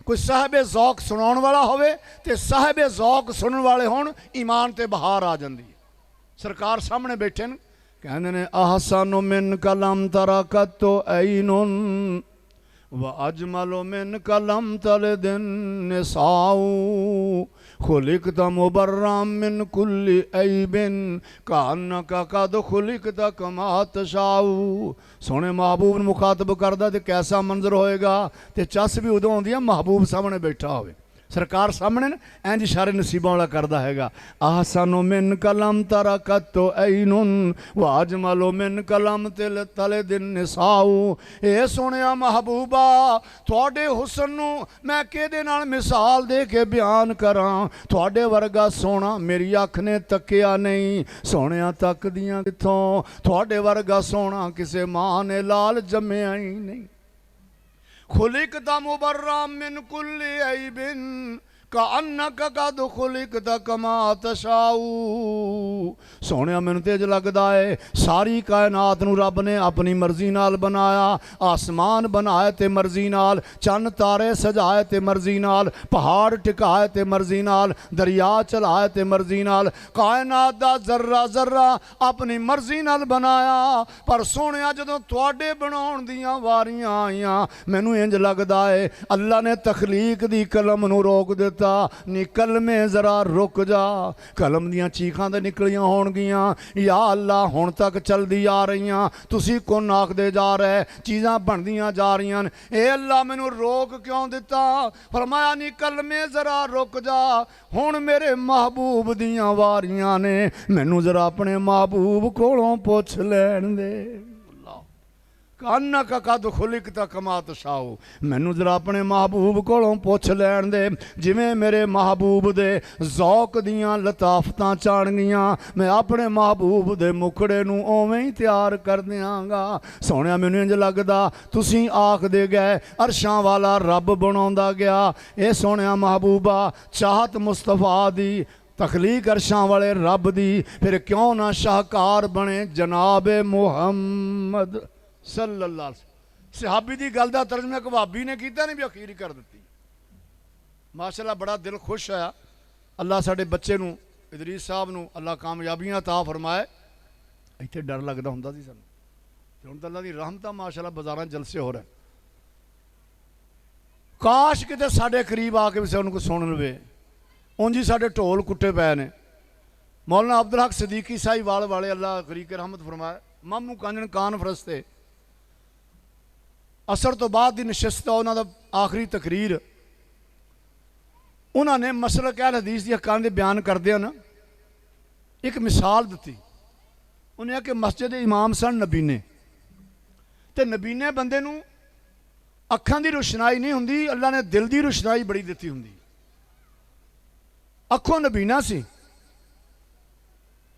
कोई साहिबे ज़ौक सुनाउण वाला होवे ते साहिबे ज़ौक सुनने वाले होण ईमान ते बहार आ जांदी है। सरकार सामने बैठे न कहंदे ने अहसानु मिन कलम तरकतो ऐनुन व अजमलो मिन कलम तल दिन निसाऊ खुलिकता मुबर्रम मिन कुल्ली ऐबिन कान्नका कद खुलिकता कमा तशाऊ। सोने महबूब मुखातब करदा ते कैसा मंजर होएगा। ते चस भी उदों आउंदी है महबूब सामने बैठा होवे। सरकार सामने इंज इशारे नसीबों वाला करदा हैगा। आहसानो मिन कलम तरकतो ऐनुन व अजमलो मिन कलम तले दिन निसाऊ। ए सोनिया महबूबा तुहाडे हुस्न नूं मैं किहदे नाल मिसाल दे के बयान करां। तुहाडे वर्गा सोना मेरी अख ने तकिया नहीं। सोनिया तकदियां किथों, तुहाडे वर्गा सोना किसे मां ने लाल जम्मिया ही नहीं। खुलिकता मुबर्रम मिन कुल्ली ऐबिन कअन्नका कद खुलिकता कमा तशाऊ। सोहणिया मैनूं ते इंज लगदा है सारी कायनात नूं रब ने अपनी मर्जी नाल बनाया। आसमान बनाए ते मर्जी नाल, चन्न तारे सजाए ते मर्जी नाल, पहाड़ टिकाए ते मर्जी नाल, दरिया चलाए ते मर्जी नाल, कायनात दा जर्रा जर्रा अपनी मर्जी नाल बनाया। पर सोहणिया जदों तुहाडे बनाउण दीयां वारियां आईयां मैनूं इंज लगदा है अल्लाह ने तखलीक दी कलम नूं रोक दिता। नी कलमे जरा रुक जा। कलम दियां चीखां ते निकलियां होणगियां, या अल्लाह हुण तक चलदी आ रहीआं, तुसीं कुन आखदे जा रहे, चीज़ां बनदियां जा रहीआं ने, ए अल्लाह मैनूं रोक क्यों दिता? फरमाया नी कलमे जरा रुक जा, हुण मेरे महबूब दियां वारियां ने, मैनूं जरा अपने महबूब कोलों पुछ लैण दे। अन्नका कद खुलिकता कमा तशाऊ। मैनू जरा अपने महबूब कोलों पुछ लैण दे जिवें मेरे महबूब दे ज़ौक दियां लताफतां चाणगियां मैं अपने महबूब दे मुखड़े नूं उवें ही तैयार कर दियांगा। सोहणिया मैनूं इंज लगदा तुसीं आखदे गए अरशां वाला रब बनाउंदा गया। ए सोहणिया महबूबा चाहत मुस्तफा दी, तखलीक अरशां वाले रब दी, फिर क्यों ना शाहकार बने जनाब मुहम्मद सल्लल्लाहु अलैहि वसल्लम। सहाबी की गल का तर्जमा एक भाबी ने किया नहीं भी अखीर कर दी। माशाअल्लाह बड़ा दिल खुश होया। अल्लाह साडे बच्चे नूं इदरीस साहब नूं अल्लाह कामयाबियां अता फरमाए। इत्थे डर लगदा हुंदा सी सानूं, ते हुण तां अल्लाह दी रहमत माशाअल्लाह बाज़ारां जलसे हो रहे। काश किते साडे करीब आके भी सानूं कोई सुन लवे। उंज ही साडे ढोल कुट्टे पए ने। मौलाना अब्दुल हक सदीकी साहिब वाले अल्लाह गरीक रहमत फरमाए, मामू कांजन कानफ्रेंस ते असर तो बाद की नशस्त उन्होंने आखिरी तकरीर उन्होंने मसलक अहल हदीस दी हकां दे बयान करदे ना एक मिसाल दी। उन्हें कि मस्जिद इमाम सन नबीने, तो नबीने बंदे नूं अखां दी रोशनाई नहीं हुंदी, अल्लाह ने दिल की रोशनाई बड़ी दिती हुंदी। अखों नबीना सी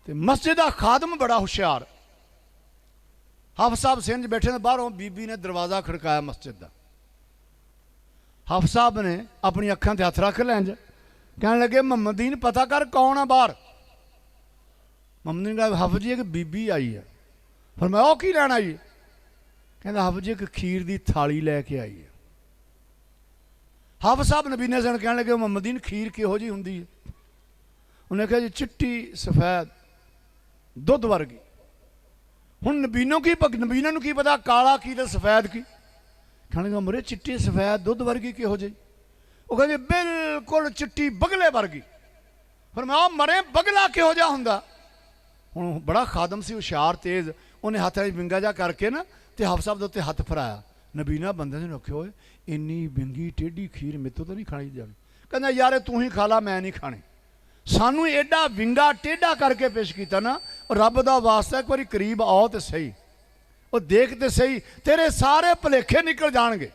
ते मस्जिद का खादम बड़ा हुशियार। हाफिज़ साहब सिंध बैठे ने, बाहरों बीबी ने दरवाज़ा खड़काया मस्जिद का। हाफिज़ साहब ने अपनी अखां ते हथ रख लैंज, कहने लगे मोहम्मदीन पता कर कौन है बाहर। मोहम्मदीन कहा हाफिज़ जी एक बीबी आई है। फिर मैं की लैन आई? कहता हाफिज़ जी एक खीर की थाली लैके आई है। हाफिज़ साहब नबीने सन कहने लगे मोहम्मदीन खीर किहो जी हुंदी है? उन्हें कहा जी चिट्टी सफेद दुध वर्गी। हुण नबीनों की नबीनों की पता काला की तो सफेद की। कहने लगा मरे चिट्टी सफेद दुध वर्गी किहो जी? वो कहते बिल्कुल चिट्टी बगले वर्गी। फिर मैं मरे बगला किहो जा हुंदा? हुण बड़ा खादम सी हुशियार तेज, उन्हें हथ विंगा जा करके ना ते हाफिज़ साहब दे उत्ते हथ फराया। नबीना बंदे ने रखे होए इन्नी विंगी टेढ़ी खीर मेरे तो नहीं खाई जाए। कहना यार तू ही खा ला मैं नहीं खानी। सानू एडा विंगा टेढ़ा करके पेश किया ना, रब का वास्ता एक बार करीब आओ तो सही, वो देख तो सही, तेरे सारे भुलेखे निकल जाएंगे।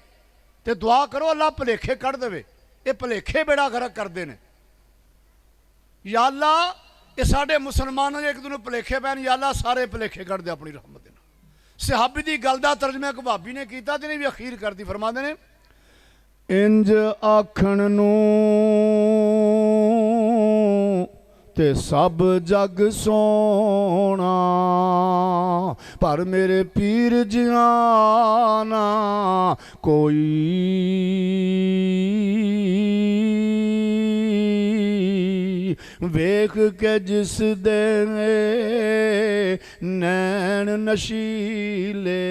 तो दुआ करो अल्लाह भुलेखे कढ़ देवे। ये भुलेखे बेड़ा गर्क करते हैं। या अल्लाह ये साढ़े मुसलमानों के एक दूसरे भुलेखे पैन, या अल्लाह सारे भुलेखे कढ़ दे अपनी रहमत दे। सहाबी की गल का तर्जमा एक भाबी ने किया तो नहीं भी अखीर करती फरमाते ने इंज आखण नूं ते सब जग सोना, पर मेरे पीर जियाना कोई वेख के जिस दे नैन नशीले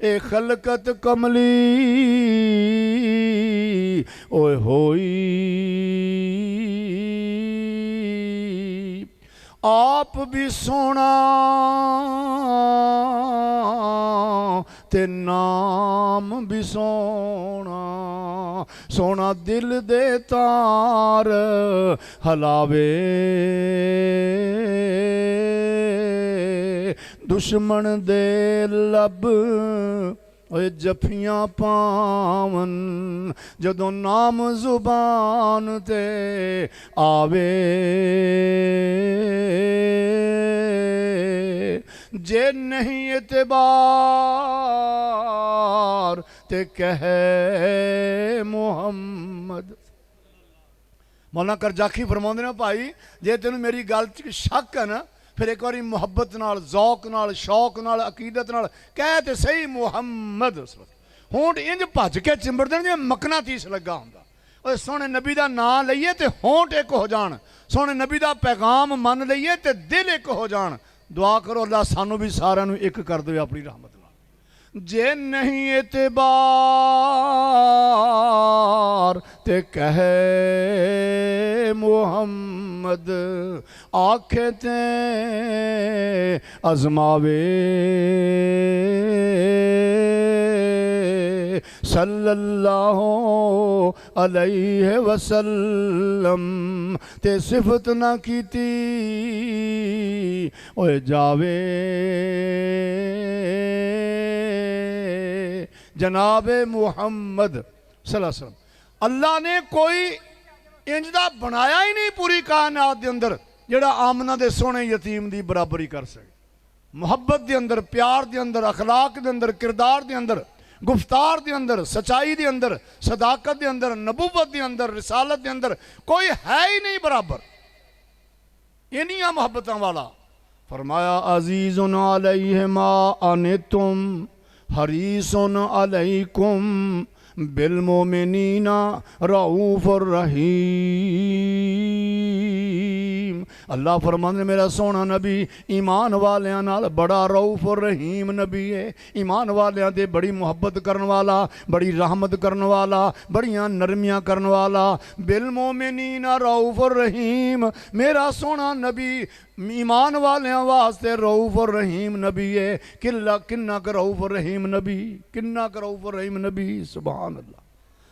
ए खलकत कमली ओए होई। आप भी सोना ते नाम भी सोना, सोना दिल दे तार हलावे दुश्मन दे लब ओए जफियां पावन जदों नाम जुबान ते आवे। जे नहीं एतबार ते कहे मोहम्मद। मौलाना करजाकी फरमाउंदे ने भाई जे तेन मेरी गल च शक है ना फिर एक बार मुहब्बत नाल ज़ौक नाल शौक नाल अकीदत नाल कह ते सही मुहम्मद होंठ इंज भज के चिंबड़दे जिवें मकना तीस लगा हुंदा ओए सोहणे नबी दा नाम लईए ते होंठ एक हो जाण सोहणे नबी दा पैगाम मन लईए ते दिल एक हो जाण दुआ करो अल्लाह सानू भी सारिआं नू एक कर देवे अपनी रहमत नाल जे नहीं एतबार ते कह मुहम्मद आखे ते अजमावे सल्लल्लाहु अलैहि वसल्लम ते सिफत ना कीती ओए जावे जनाबे मुहम्मद सल्लल्लाहु अलैहि वसल्लम अल्लाह ने कोई इंज दा बनाया ही नहीं पूरी कायनात दे अंदर जेड़ा आमना दे सोहने यतीम दी बराबरी कर सके मुहब्बत दे अंदर प्यार दे अंदर अखलाक दे अंदर किरदार दे अंदर गुफ्तार दे अंदर सच्चाई दे अंदर सदाकत दे अंदर नबूवत दे अंदर रिसालत दे अंदर कोई है ही नहीं बराबर इन्नियां मुहब्बतां वाला फरमाया अजीजुन अलैहि मा अनितुम हरीसुन अलैकुम बिलमोमिनीना रऊफुर रहीम अल्लाह फरमांदे मेरा सोहना नबी ईमान वालियां नाल बड़ा रऊफुर रहीम नबी है ईमान वालियां दे बड़ी मुहब्बत करन वाला बड़ी रहमत करन वाला बड़ियां नरमियां करन वाला बिलमोमिनीना रऊफुर रहीम मेरा सोहना नबी ईमान वालियां वास्ते रऊफुर रहीम नबी है किन्ना क रऊफुर रहीम नबी किन्ना क रऊफुर रहीम नबी सुभान अल्लाह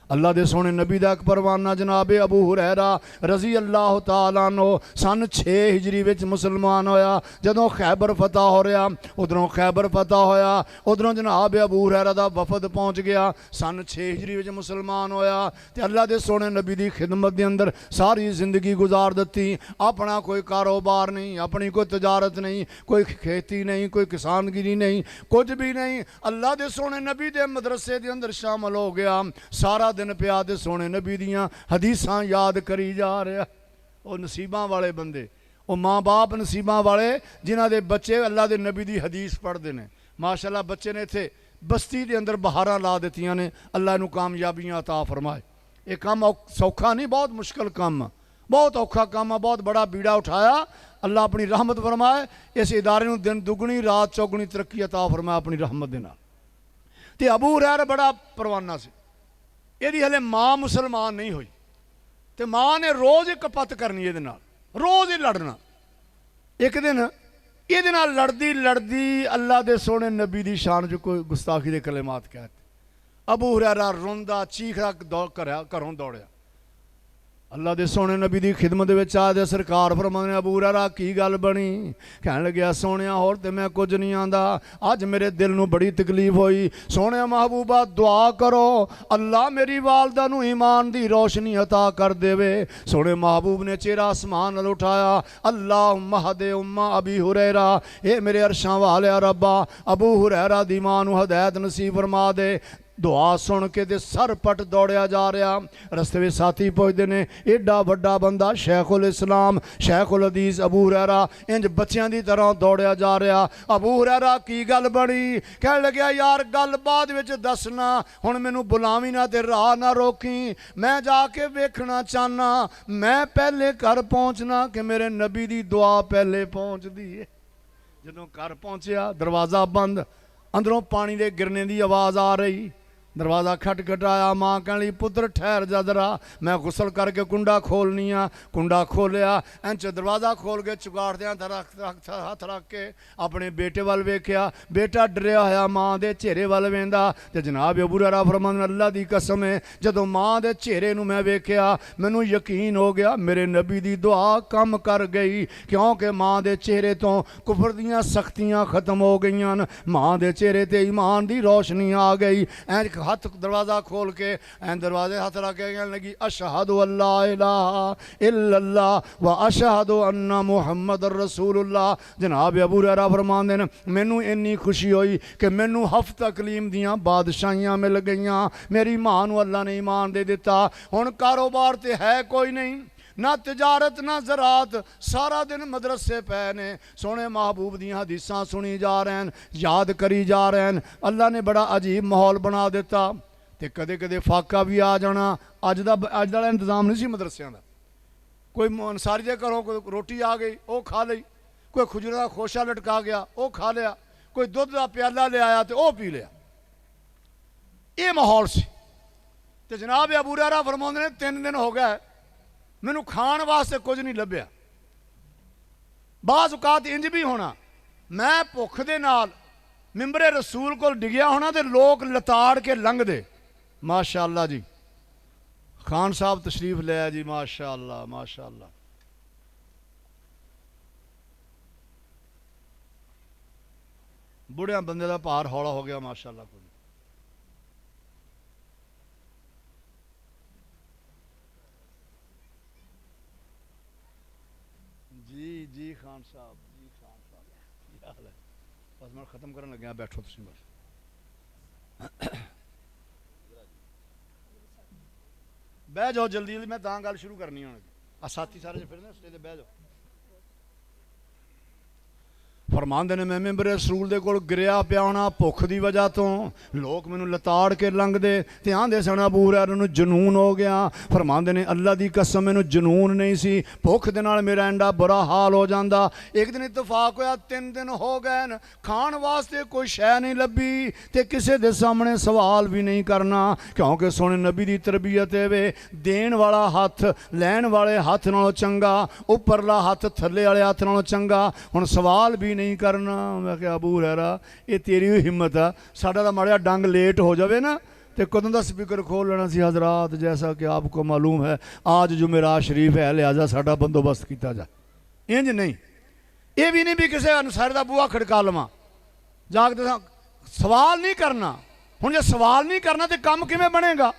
अल्लाह दे सोहने नबी दा एक परवाना जनाबे अबू हुरैरा रजी अल्लाह तआला नो सन 6 हिजरी विच मुसलमान होया जदों खैबर फतह हो रहा उधरों खैबर फतह होया उधरों जनाब अबू हुरैरा दा वफद पहुँच गया सन 6 हिजरी विच मुसलमान होया ते अल्लाह दे सोहने नबी दी खिदमत दे अंदर सारी जिंदगी गुजार दती अपना कोई कारोबार नहीं अपनी कोई तजारत नहीं कोई खेती नहीं कोई किसानगिरी नहीं कुछ भी नहीं अल्लाह दे सोहने नबी दे मदरसे दे अंदर शामिल हो गया सारा दिन पिया ते सोने नबी दियां हदीसां याद करी जा रहा वो नसीबां वाले बंदे वो माँ बाप नसीबां वाले जिन्हां दे बच्चे अल्लाह दे नबी दी हदीस पढ़ते हैं माशाअल्लाह बच्चे ने इत्थे बस्ती दे अंदर बहारां ला दित्तियां ने अल्लाह नूं कामयाबियां अता फरमाए ये काम सौखा नहीं बहुत मुश्किल काम बहुत औखा काम है बहुत बड़ा बीड़ा उठाया अल्लाह अपनी रहमत फरमाए इस इदारे नूं दिन दुगनी रात चौगुनी तरक्की अता फरमाए अपनी रहमत दे नाल ते अबू हुरैरा बड़ा परवाना सी यदि हले माँ मुसलमान नहीं हुई तो माँ ने रोज़ एक कपत करनी ये रोज़ ही लड़ना एक दिन ये लड़दी लड़दी अल्लाह दे सोने नबी दी शान जो कोई गुस्ताखी दे कलेमात कहते अबू हुरैरा रोंदा चीखदा घरों दौड़िया अल्लाह दे सोने नबी दी खिदमत विच आदे सरकार फरमाने अबू हुरैरा की गल बनी कहन लग्या सोनिया होर ते मैं कुछ नहीं आंदा अज मेरे दिल नूं बड़ी तकलीफ होई सोने महबूबा दुआ करो अल्लाह मेरी वालदा नूं ईमान दी रोशनी अता कर देवे सोने महबूब ने चेहरा आसमान नाल उठाया अल्लाहुम्मा हदे उम्मा अबी हुरैरा ए मेरे अरशां वाले रब्बा अबू हुरैरा दी मां नूं हदायत नसीब फरमा दे दुआ सुन के ते सर पट दौड़िया जा रहा रस्ते में साथी पहुँचते ने एडा वड्डा बंदा शेखुल इस्लाम शेखुल हदीस अबू हुरैरा इंज बच्चों की तरह दौड़िया जा रहा अबू हुरैरा की गल बनी कह लग्या यार गल बाद विच दसना हुण मैनू बुलावी ना ते राह ना रोकी मैं जाके वेखना चाहना मैं पहले घर पहुँचना कि मेरे नबी दी दुआ पहले पहुँचती है जदों घर पहुँचया दरवाज़ा बंद अंदरों पानी के गिरने की आवाज़ आ रही दरवाज़ा खटखटाया माँ कहनी पुत्र ठहर जा जरा मैं गुसल करके कुंडा खोलनी आ कुंडा खोलिया इंच दरवाज़ा खोल के चुगाड़ दिया हथ रख के अपने बेटे वाल वेख्या बेटा डरिया होया माँ के चेहरे वाल वेंदा ते जनाब अबू हुरैरा फरमांदे अल्लाह की कसम है जदों माँ के चेहरे नूं मैं वेख्या मैनू यकीन हो गया मेरे नबी की दुआ कम कर गई क्योंकि माँ के चेहरे तो कुफर दियां सख्तियां खत्म हो गई माँ के चेहरे ते ईमान की रोशनी आ गई ऐ हथ दरवाज़ा खोल के एन दरवाजे हथ रख के कहने लगी अशहदु अल्ला इलाहा इल्लल्लाह व अशहदु अन्ना मुहम्मद रसूलुल्लाह जनाब अबू हुरैरा फरमांदे ने मैनू इन्नी खुशी हुई कि मैनू हफ्त अकलीम दियां बादशाहियां मिल गईयां मेरी मां नूं अल्लाह ने ईमान दे दिता हुण कारोबार ते है कोई नहीं ना तिजारत ना ज़रात, सारा दिन मदरसे पे ने। सोने महबूब दियां हदीसां सुनी जा रहे हैं, याद करी जा रहे हैं। अल्लाह ने बड़ा अजीब माहौल बना दिता। तो कदे कदे फाका भी आ जाना। अज वाला इंतजाम नहीं सी मदरसियां दा। कोई अंसारी दे घरों कोई रोटी आ गई, वो खा ली। कोई खजूर का खोशा लटका गया, वो खा लिया। कोई दुध का प्याला ले आया तो वह पी लिया। ये माहौल सी। तो जनाब अबू हुरैरा फरमाउंदे ने 3 दिन हो गए मैनू खाण वास्ते कुछ नहीं लभ्या। बाज़ औकात इंज भी होना, मैं भुख दे नाल मिंबरे रसूल को डिग्या होना तो लोग लताड़ के लंघदे। माशा अल्लाह जी, खान साहब तशरीफ लिया जी, माशा अल्लाह माशा अल्लाह। बुढ़िया बंदे का भार हौला हो गया माशा अल्लाह। कोई जी जी खान साहब, जी खान साहब क्या हाल है? बस मैं खत्म करने लगे, बैठो तुम बस। बह जाओ जल्दी जल्दी, मैं तां गल शुरू करनी हूँ। आ साथी सारे फिरने उससे बह जाओ। फरमांदे ने मैं मिंबर रसूल दे कोल गिरिया पिया होना भुख की वजह तो। लोग मैनू लताड़ के लंघदे ते आंदे सन अबू हुरैरा नूं जनून हो गया। फरमांदे ने अल्लाह दी कसम मैनू जनून नहीं सी, भुख दे नाल मेरा एंडा बुरा हाल हो जांदा। एक दिन इतफाक होया 3 दिन हो गए खाण वास्ते कोई शै नहीं लभी ते किसे दे सामने सवाल भी नहीं करना, क्योंकि सोने नबी दी तरबियत है वे देण वाला हथ लैण वाले हथ नालों चंगा, उपरला हथ थल्ले वाले हथ नालों चंगा। हुण सवाल भी नहीं करना। मैं क्या अबू हुरैरा ये तेरी ही हिम्मत आ, साडा तां माड़ा डंग लेट हो जावे ना तो कदों का स्पीकर खोल लेना सी। हजरात जैसा कि आपको मालूम है आज जुमेरात शरीफ है, लिहाजा साडा बंदोबस्त किया जाए। इंज नहीं, ये भी नहीं भी किसी अनुसार का बूहा खड़का लवां जाके सवाल नहीं करना। हुण जे सवाल नहीं करना तो काम किवें बनेगा?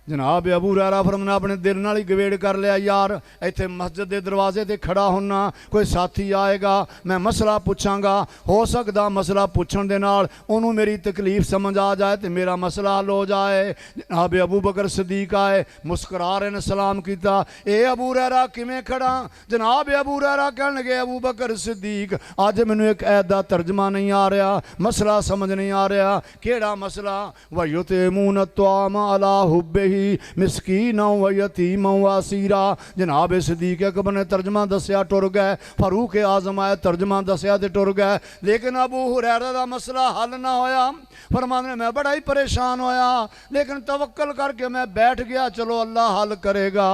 जनाब अबू हुरैरा फरमाना अपने दिल नाल ही गवेड़ कर लिया, यार इत्थे मस्जिद के दरवाजे ते खड़ा होना, कोई साथी आएगा मैं मसला पूछांगा, हो सकता मसला पूछण दे नाल उन्होंने मेरी तकलीफ समझ आ जाए तो मेरा मसला हल हो जाए। जनाब अबू बकर सदीक आए, मुस्कुरा रहे ने, सलाम किया। ए अबू हुरैरा किवें खड़ा? जनाब अबू हुरैरा कहण लगे अबू बकर सदीक अज मैनू एक ऐत दा तर्जमा नहीं आ रहा, मसला समझ नहीं आ रहा। केड़ा मसला? वयुतिमून त्वाम अला हुब्बिही मिस्कीना व यतीमा व असीरा। जनाब सदीक अकबर ने तर्जमा दसिया टुर गए, फारूक आजम आए तर्जमा दसिया तो टुर गए, लेकिन अबू हुरैरा का मसला हल ना होया। फरमाने मैं बड़ा ही परेशान होया, लेकिन तवक्कल करके मैं बैठ गया, चलो अल्लाह हल करेगा।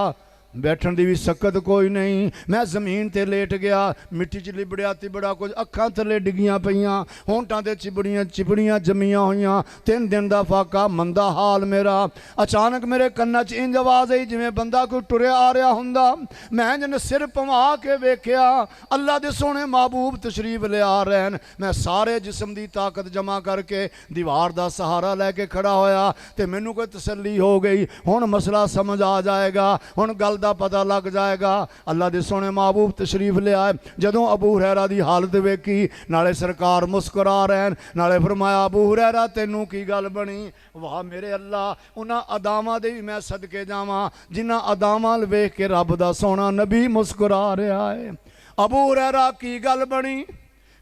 बैठण की भी सकत कोई नहीं, मैं जमीन ते लेट गया, मिट्टी च लिबड़िया तिबड़ा कुछ, अखां थले डिगियां पईयां, होंठां ते चिबड़ियां जमियां होईयां। 3 दिन का फाका, मंदा हाल मेरा। अचानक मेरे कन्ना च इंज आवाज़ आई जिवें बंदा कोई टुरिया आ रहा हुंदा। मैं जन सिर भवा के वेख्या, अल्लाह दे सोहणे महबूब तशरीफ लिया रहे हैं। मैं सारे जिस्म की ताकत जमा करके दीवार का सहारा लैके खड़ा होया तो मैनू कोई तसल्ली हो गई, हुण मसला समझ आ जाएगा, हुण गल दा पता लग जाएगा। अल्लाह दे सोहणे महबूब तशरीफ ले आए। जदों अबू हुरैरा दी हालत वेखी, नाले सरकार मुस्कुरा रहे हैं, नाले फरमाया अबू हुरैरा तैनू की गल बनी? वाह मेरे अल्लाह, उन्हां अदावां दे भी मैं सदके जावां जिन्हां अदावां वेख के रब दा सोहना नबी मुस्कुरा रहा है। अबू हुरैरा की गल बनी?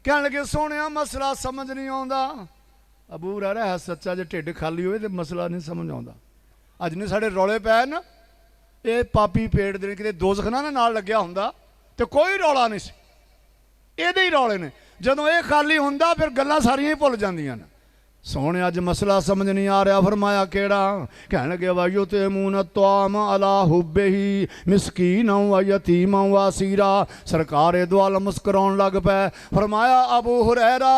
कहण लगे सोहणिया मसला समझ नहीं आउंदा। अबू हुरैरा है सच्चा, जे ढिड खाली होवे ते मसला नहीं समझ आउंदा। अज ने साडे रौले पै ना, ये पापी पेड़ दे किते दोज़ख ना नाल लग्या हुंदा तो कोई रौला नहीं सी, इहदे ही रौले ने। जदों ये खाली हुंदा फिर गल्लां सारियां ही भुल जांदियां ने। सोहणे अज मसला समझ नहीं आ रहा। फरमाया केड़ा? कहण लगे वयुतिमून त्वाम अला हुब्बिही मिस्कीना व यतीमा व असीरा। सरकार दो आलम मुस्कुराउण लग पै। फरमाया अबू हुरैरा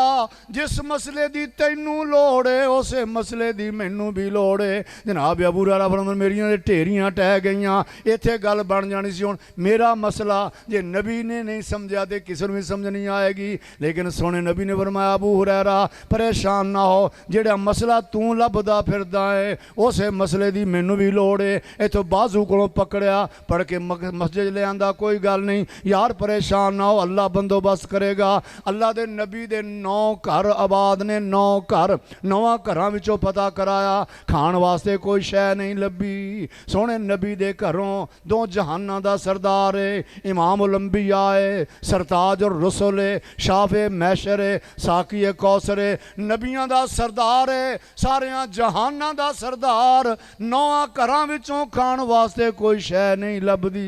जिस मसले दी तैनू लोड़ है उस मसले दी मैनू भी लोड़ है। जनाब अबू हुरैरा फरमाया मेरियां ढेरियां टह गईयां, इत्थे गल बन जानी सी। हुण मेरा मसला जे नबी ने नहीं समझा तो किसी नूं भी समझ नहीं आएगी। लेकिन सोहणे नबी ने फरमाया अबू हुरैरा परेशान ना हो, ਜਿਹੜਾ ਮਸਲਾ ਤੂੰ ਲੱਭਦਾ ਫਿਰਦਾ ਏ ਉਸੇ ਮਸਲੇ ਦੀ ਮੈਨੂੰ ਵੀ ਲੋੜ ਏ। ਇੱਥੋਂ ਬਾਜ਼ੂ ਕੋਲੋਂ ਪਕੜਿਆ, ਪੜ ਕੇ ਮਸਜਿਦ ਲਿਆਂਦਾ, ਕੋਈ ਗੱਲ ਨਹੀਂ यार परेशान ना हो, अल्लाह बंदोबस्त करेगा। अल्लाह दे नबी दे 9 घर आबाद ने, 9 घर, 9 घरां विचों पता कराया, खाण वास्ते कोई शै नहीं लभी। सोहणे नबी दे घरों 2 जहानां दा सरदार है, इमाम उल अंबिया है, सरताज और रसुल है, शाफे मैशर है, साकी है कौसर है, नबियां दा सरदार है, सारियां जहानां दा सरदार। 9 घरां विचों खाण वास्ते कोई शै नहीं लभदी।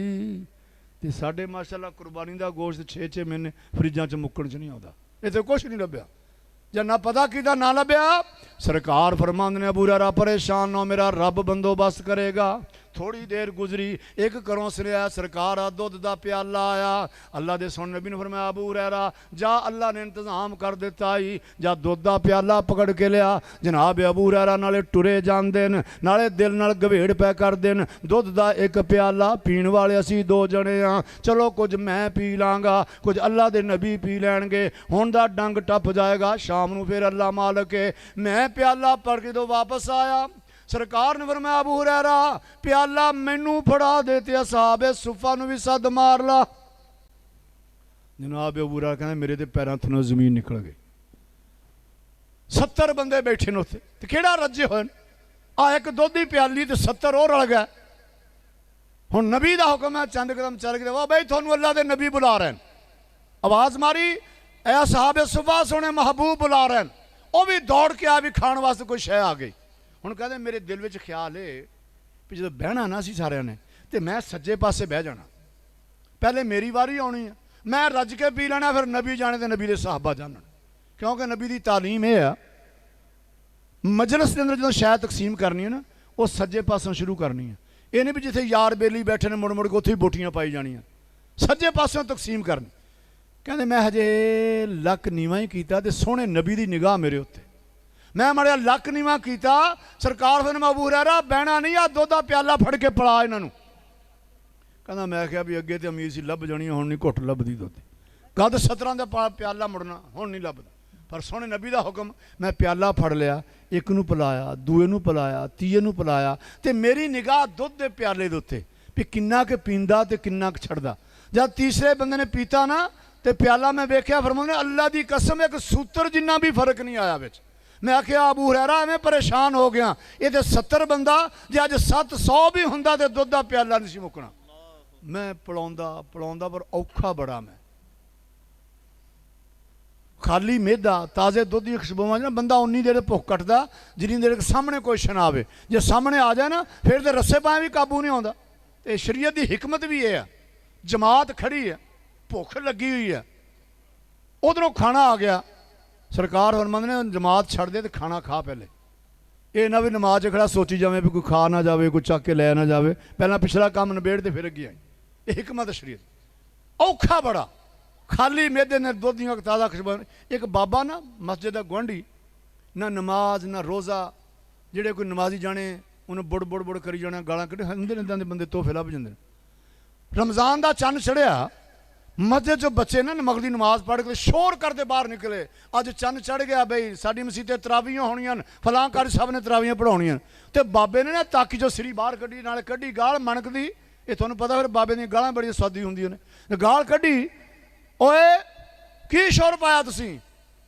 ਤੇ ਸਾਡੇ ਮਾਸ਼ਾਅੱਲਾ ਕੁਰਬਾਨੀ ਦਾ ਗੋਸ਼ਤ 6-6 ਮਹੀਨੇ ਫਰਿੱਜਾਂ 'ਚ ਮੁੱਕਣ 'ਚ ਨਹੀਂ ਆਉਂਦਾ। ਇੱਥੇ ਕੁਛ ਨਹੀਂ ਲੱਭਿਆ, ਜਾਂ ਨਾ ਪਤਾ ਕੀਤਾ ਨਾ ਲੱਭਿਆ। ਸਰਕਾਰ ਫਰਮਾਉਂਦੇ ਨੇ ਅਬੂ ਹੁਰੈਰਾ ਪਰੇਸ਼ਾਨ ਨਾ ਹੋ, ਮੇਰਾ ਰੱਬ ਬੰਦੋਬਸਤ ਕਰੇਗਾ। थोड़ी देर गुजरी, एक घरों सुनिया सरकार आ दुध का प्याला आया। अल्लाह के सुन नबी ने फरमाया अबू हुरैरा जा, अल्लाह ने इंतजाम कर दिता ही, जा दुध का प्याला पकड़ के लिया। जनाब अबू हुरैरा नाले टुरे जाते हैं, नाले दिल नाल गवेड़ पै करते हैं। दुध का एक प्याला पीण वाले असी 2 जने हाँ, चलो कुछ मैं पी लाँगा, कुछ अल्लाह के नबी पी लैणगे। हुण दा डंग टप जाएगा, शाम नूं फिर अल्लाह मालक है। मैं प्याला पढ़ के तो वापस आया, सरकार ने फरमाया अबू हुरैरा प्याला मैनू फड़ा दे ते असहाबे सुफा नूं भी सद मार ला। जनाब अबू हुरैरा कहंदे मेरे ते पैरां थल्लों जमीन निकल गई। 70 बंदे बैठे ने उत्थे, ते किहड़ा रज्जे होए ने? आ एक दुध दी प्याली ते 70 और रल गए। हुण नबी दा हुक्म है, चंद कदम चल के वाह बई तुहानूं अल्लाह दे नबी बुला रहे हैं। आवाज़ मारी, ए असहाबे सुफा सोने महबूब बुला रहे हैं। वो भी दौड़ के आ भी खाण वास्ते कोई शै आ गई। ਹੁਣ ਕਹਿੰਦੇ ਮੇਰੇ ਦਿਲ ਵਿੱਚ ਖਿਆਲ ਏ ਵੀ ਜਦੋਂ ਬਹਿਣਾ ਨਾ ਸੀ ਸਾਰਿਆਂ ਨੇ ਤੇ ਮੈਂ ਸੱਜੇ ਪਾਸੇ ਬਹਿ ਜਾਣਾ, ਪਹਿਲੇ ਮੇਰੀ ਵਾਰੀ ਆਉਣੀ ਆ, ਮੈਂ ਰੱਜ ਕੇ ਪੀ ਲੈਣਾ, ਫਿਰ ਨਬੀ ਜਾਣੇ ਤੇ ਨਬੀ ਦੇ ਸਾਹਬਾ ਜਾਣਨ। ਕਿਉਂਕਿ ਨਬੀ ਦੀ ਤਾਲੀਮ ਇਹ ਆ, ਮਜਲਿਸ ਦੇ ਅੰਦਰ ਜਦੋਂ ਸ਼ੈ ਤਕਸੀਮ ਕਰਨੀ ਹੈ ਨਾ, ਉਹ ਸੱਜੇ ਪਾਸੋਂ ਸ਼ੁਰੂ ਕਰਨੀ ਹੈ। ਇਹ ਨਹੀਂ ਵੀ ਜਿੱਥੇ ਯਾਰ ਬੇਲੀ ਬੈਠੇ ਨੇ ਮੁੜ ਮੁੜ ਕੇ ਉੱਥੇ ਹੀ ਬੋਟੀਆਂ ਪਾਈ ਜਾਣੀਆਂ, ਸੱਜੇ ਪਾਸੋਂ ਤਕਸੀਮ ਕਰਨੀ। ਕਹਿੰਦੇ ਮੈਂ ਹਜੇ ਲੱਕ ਨੀਵਾਂ ਹੀ ਕੀਤਾ ਤੇ ਸੋਹਣੇ ਨਬੀ ਦੀ ਨਿਗਾਹ ਮੇਰੇ ਉੱਤੇ, मैं माड़ा लक नीवा किया। सरकार फिर अबू हुरैरा बहना नहीं, आ दुध का प्याला फड़ के पिला इन्हों। कहना मैं क्या भी अगे तो अमीर सी लभ जानी, हुण नहीं घुट लभदी दुध। गद 17 का प्याला मुड़ना, हुण नहीं लभदा। पर सोहणे नबी का हुक्म, मैं प्याला फड़ लिया, एक नूं पिलाया, दूए नूं पिलाया, तीए नूं पिलाया, ते मेरी निगाह दुध के प्याले दे उत्ते भी किन्ना के पींदा ते किन्ना के छड़दा। जब तीसरे बंदे ने पीता ना ते प्याला मैं वेख्या, फरमाउंदे अल्लाह की कसम एक सूत्र जिन्ना भी फर्क नहीं आया विच। मैं आख्या अबू हुरैरा मैं परेशान हो गया, ये तो 70 बंदा जे अज 700 भी हुंदा ते दुध का प्याला नहीं सी मुकना। मैं पिलाउंदा पिलाउंदा पर औखा बड़ा। मैं खाली मेदा ताज़े दुध की खुशबूवां ना बंदा उन्नी देर भुख कटदा जिन्नी देर सामने कोई शन आवे। जे सामने आ जाए ना फिर तो रस्से पाए भी काबू नहीं आउंदा। ते शरीयत की हिकमत भी ये है, जमात खड़ी है, भुख लगी हुई है, उधरों खाना आ गया। सरकार फरमांदे ने जमात छड़ दे तो खाना खा पहले। ये ना भी नमाज खड़ा सोची जाए भी कोई खा ना जाए, कोई चक के लै ना जाए, पहला पिछला काम निबेड़ ते फिर अगे आई। ये हिकमत शरीयत। औखा बड़ा, खाली मेदे ने दुध दियां ताज़ा खुशबू। एक बाबा ना मस्जिद का गुआढ़ी, ना नमाज ना रोज़ा, जेड़े कोई नमाजी जाने उन्हें बुड़ बुड़ बुड़ करी जाना, गालां कड्ढे हिंदे इदां दे बंदे तोहफे लभ जांदे। रमज़ान का चंद चढ़िया, मस्जिद चो बच्चे ना मगरिब दी नमाज पढ़ के शोर करते बाहर निकले, अज चंद चढ़ गया बई साडी मसीते तरावियां होणियां, फलां कारी साहब ने तरावियां पढ़ाउणियां। ते बाबे ने ना ताकी जो सिरी बाहर कड्ढी, नाले कड्ढी गाल मनक दी। ये तुहानूं पता फिर बाबे दी गालां बड़ियां स्वादी हुंदियां ने। गाल कड्ढी, ओए की शोर पाया तुसीं?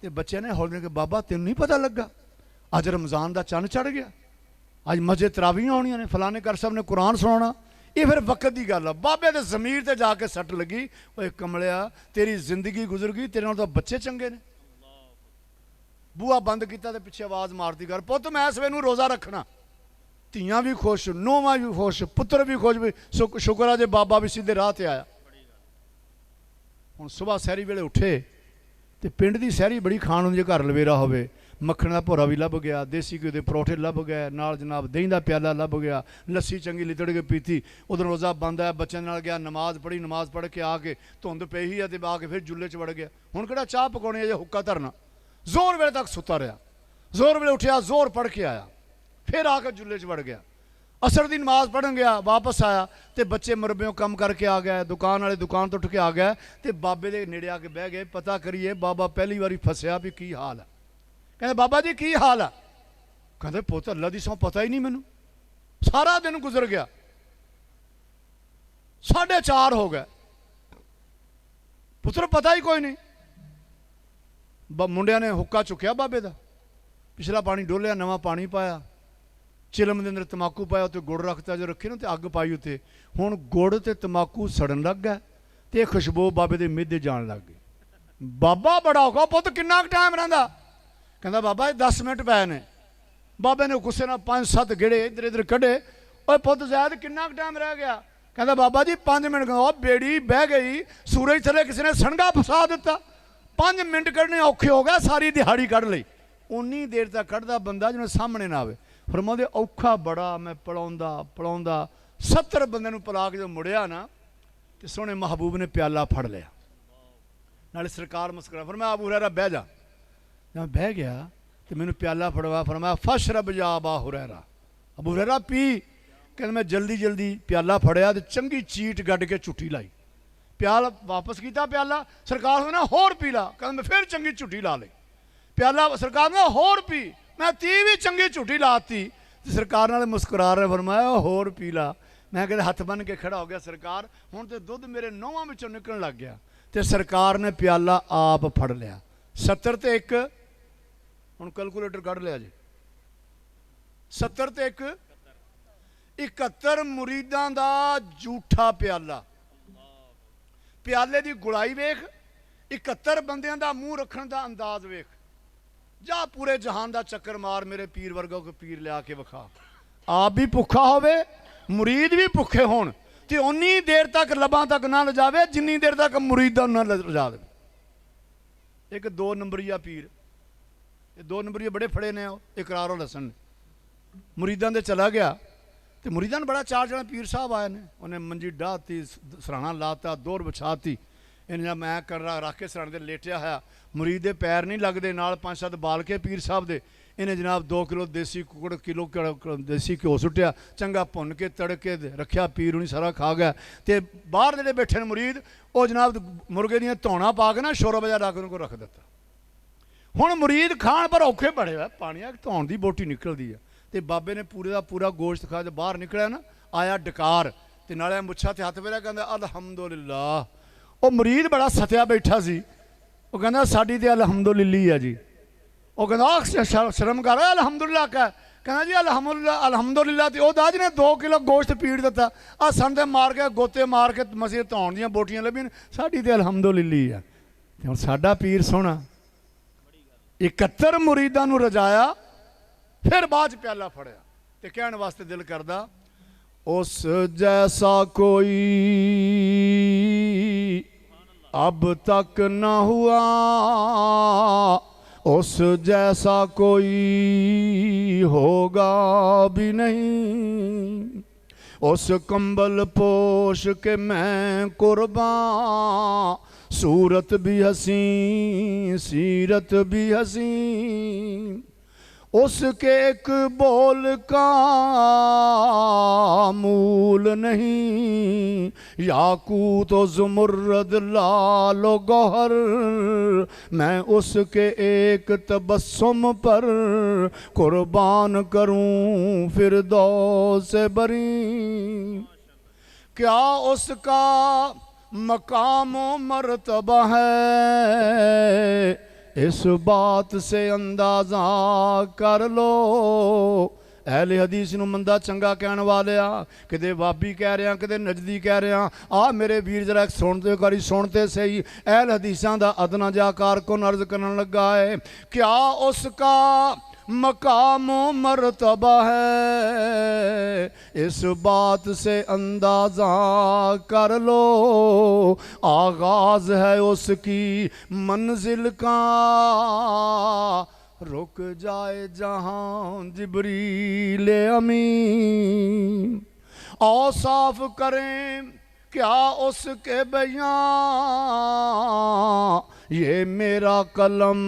ते बच्चे ने हौले के बाबा तैनूं नहीं पता लगा अज रमज़ान का चंद चढ़ गया, अज मस्जिद तरावियां होणियां ने, फलाने कार साहब ने कुरान सुनाउणा। ये फिर वक्त की गल है। बाबे के जमीर से जाके सट लगी, ओए कमलिया तेरी जिंदगी गुजर गई, तेरे नाल तो बच्चे चंगे ने। बूहा बंद किया तो पिछे आवाज़ मारती कर पुत मैं इस वेले रोज़ा रखना। ਧੀਆਂ भी खुश, नोवां भी खुश, पुत्र भी खुश, भी शुक्र है जे बाबा भी सीधे राह ते आया। हुण सुबह सैरी वेले उठे तो पिंड की सैरी बड़ी खाण हुंदी, घर लवेरा होवे, मक्खण का भोरा भी लभ गया, देसी घी के परौठे लभ गए, नाल जनाब दही का प्याला लभ गया, लस्सी चंगी लितड़ के पीती। उधर रोज़ा बंद है, बच्चों नाल गया, नमाज पढ़ी, नमाज पढ़ के आके धुंध पई ही है तो आके फिर जुल्ले च वड़ गया। हुण किहड़ा चाह पकाउणी है, हुक्का धरना। जोर वेले तक सुता रहा, जोर वेले उठिया, जोर पढ़ के आया, फिर आके जुल्ले च वड़ गया। असर की नमाज पढ़न गया, वापस आया तो बच्चे मुरब्बियों कम करके आ गए, दुकान वाले दुकान तो उठ के आ गए तो बाबे के नेड़े आके बह गए, पता करिए बाबा पहली बारी फसिया भी की हाल है। कहते बाबा जी की हाल है? कहते पुत अल्लाह दी सौ पता ही नहीं मैनू, सारा दिन गुजर गया, 4:30 हो गए, पुत्र पता ही कोई नहीं। मुंडिया ने हुक्का चुकया बाबे का, पिछला पानी डोलिया, नवा पानी पाया, चिलम के अंदर तंबाकू पाया, उत्ते गुड़ रखता, जो रखी ना तो अग पाई उत्ते। हुण गुड़ ते तंबाकू सड़न लग गया तो खुशबू बाबे के मिधे जान लग गई। बाबा बड़ा होगा, पुत किन्ना टाइम रहिंदा? कहता बाबा 10 मिनट पए ने। बाबे ने गुस्से नाल 5-7 गेड़े इधर इधर कढ़े। ओए पुत जैद किन्ना टाइम रह गया? कहता बाबा जी 5 मिनट। बेड़ी बह गई, सूरज थले किसी ने सणगा फसा दिता, 5 मिनट कढ़ने औखे हो गए, सारी दिहाड़ी कढ़ लई। उन्नी देर तक कढ़दा बंदा जिन्हें सामने ना आवे। फरमाते औखा बड़ा मैं पलाउंदा पलाउंदा 70 बंदे नूं पला के जो मुड़िया ना तो सोहने महबूब ने प्याला फड़ लिया, नाले सरकार मुस्कुरा। फरमाया अबू हुरैरा बह जा। जब बह गया तो मैनू प्याला फड़वा, फरमाया फशरब या अबा हुरैरा, अबू हुरैरा पी। कहते मैं जल्दी जल्दी प्याला फड़िया तो चंगी चीट गड्ढ के झुट्टी लाई, प्याला वापस किया, प्याला सरकार ने होर पी ला। कहते मैं फिर चंगी झुट्टी ला ली, प्याला सरकार ने होर पी, मैं 30 भी चंगी झुट्टी लाती। तो सरकार नाल मुस्कुरा रहे, फरमाया होर पी ला। मैं कहते हथ बन के खड़ा हो गया, सरकार हुण तो दुध मेरे नौवां विचों निकलण लग गया। तो सरकार ने प्याला आप फड़ लिया। 70 ते 1, हुण कैलकुलेटर कढ़ लिया जी, 70 ते 1 71 मुरीदां दा झूठा प्याला। प्याले दी गुड़ाई वेख, 71 बंदियां दा मूँह रखण दा अंदाज वेख। जा पूरे जहान दा चक्कर मार, मेरे पीर वर्गा को पीर लिया के विखा। आप भी भुखा होवे, मुरीद भी भुखे होण, ते उन्नी देर तक लबां तक ना लजावे जिन्नी देर तक मुरीदां ना लजा दे। एक 2 नंबरिया पीर, ये 2 नंबरिया बड़े फड़े ने, इकरारो लसन मुरीदां दे चला गया। तो मुरीदां ने बड़ा चार जने पीर साहब आए ने, उन्हें मंजी डाहती, सराहना लाता, दौर बिछाती। इन्हें जब मैं कर रख के सराहने दे लेटिया है, मुरीद दे पैर नहीं लगते, नाल 5-7 बाल के पीर साहब दे। इन्हें जनाब 2 किलो देसी कुकड़, किलो देसी घ्यो सुट्टिया, चंगा भुन के तड़के रखिया, पीर उन्हें सारा खा गया। तो बाहर जेडे बैठे ने मुरीद, वो जनाब मुर्गे दियां धौना पा के ना शोरा बजा ला के उनको रख दिता। हुण मुरीद खाण पर औखे बड़े है, पानी धौन की बोटी निकलती है। तो बाबे ने पूरे का पूरा गोश्त खा, जब बाहर निकलिया ना, आया डकार, तो नाले मुच्छा ते हथ फेरिया, कहंदा अलहमदुलिल्लाह। वो मुरीद बड़ा सत्या बैठा सी, वो कहंदा साडी ते अलहमदुलिल्लाह है जी। वो कहंदा शर्म कर, अलहमदुलिल्लाह कहना जी अलहमदुलिल्लाह अलहमदुलिल्लाह। तो वह दाज ने 2 किलो गोश्त पीड़ दिता, आ सन ते मार के गोते मार के मसीह धौन दियां बोटियां लभियां, साडी ते अलहमदुलिल्लाह है। हुण साडा पीर सोहना 71 मुरीदां नूं रजाया, फिर बाद प्याला फड़िया तो कहने वास्ते दिल करदा, उस जैसा कोई अब तक न हुआ, उस जैसा कोई होगा भी नहीं। उस कंबल पोश के मैं कुर्बान, सूरत भी हसी सीरत भी हसी। उसके एक बोल का मूल नहीं, याकूत तो ज़ुमर्रद लालो गौहर। मैं उसके एक तबस्सुम पर कुर्बान करूं फिरदौस बरी। क्या उसका मकाम मर्तबा है, इस बात से अंदाजा कर लो। अहले हदीस नूं मंदा चंगा कहने वाले किते वाबी कह रहे, किते नजदी कह रहे। आ मेरे वीर जरा सुनते करी सुनते सही। अहल हदीसां दा अदना जाकार को अर्ज करन लगा है, क्या उसका मकाम मर्तबा है, इस बात से अंदाजा कर लो। आगाज है उसकी मंजिल का, रुक जाए जहां जिब्रील अमीन। औसाफ करें क्या उसके बयां, ये मेरा कलम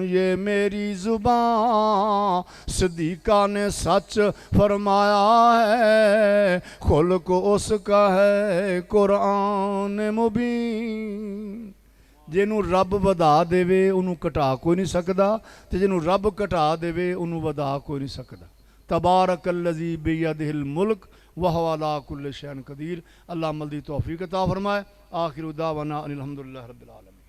ये मेरी जुबान। सदीका ने सच फरमाया है, खुल्क उसका है कुरान मुबीन। ਜਿਹਨੂੰ ਰੱਬ ਵਧਾ ਦੇਵੇ ਉਹਨੂੰ ਘਟਾ ਕੋਈ ਨਹੀਂ ਸਕਦਾ, ਤੇ ਜਿਹਨੂੰ ਰੱਬ ਘਟਾ ਦੇਵੇ ਉਹਨੂੰ ਵਧਾ ਕੋਈ ਨਹੀਂ ਸਕਦਾ। तबारकल्लज़ी बियदिहिल मुल्क व हुवा अला कुल्लि शैइन क़दीर। अल्लाह अमल दी तौफीक अता फरमाए। आखिर दावाना अनिल हम्दुलिल्लाहि रब्बिल आलमीन।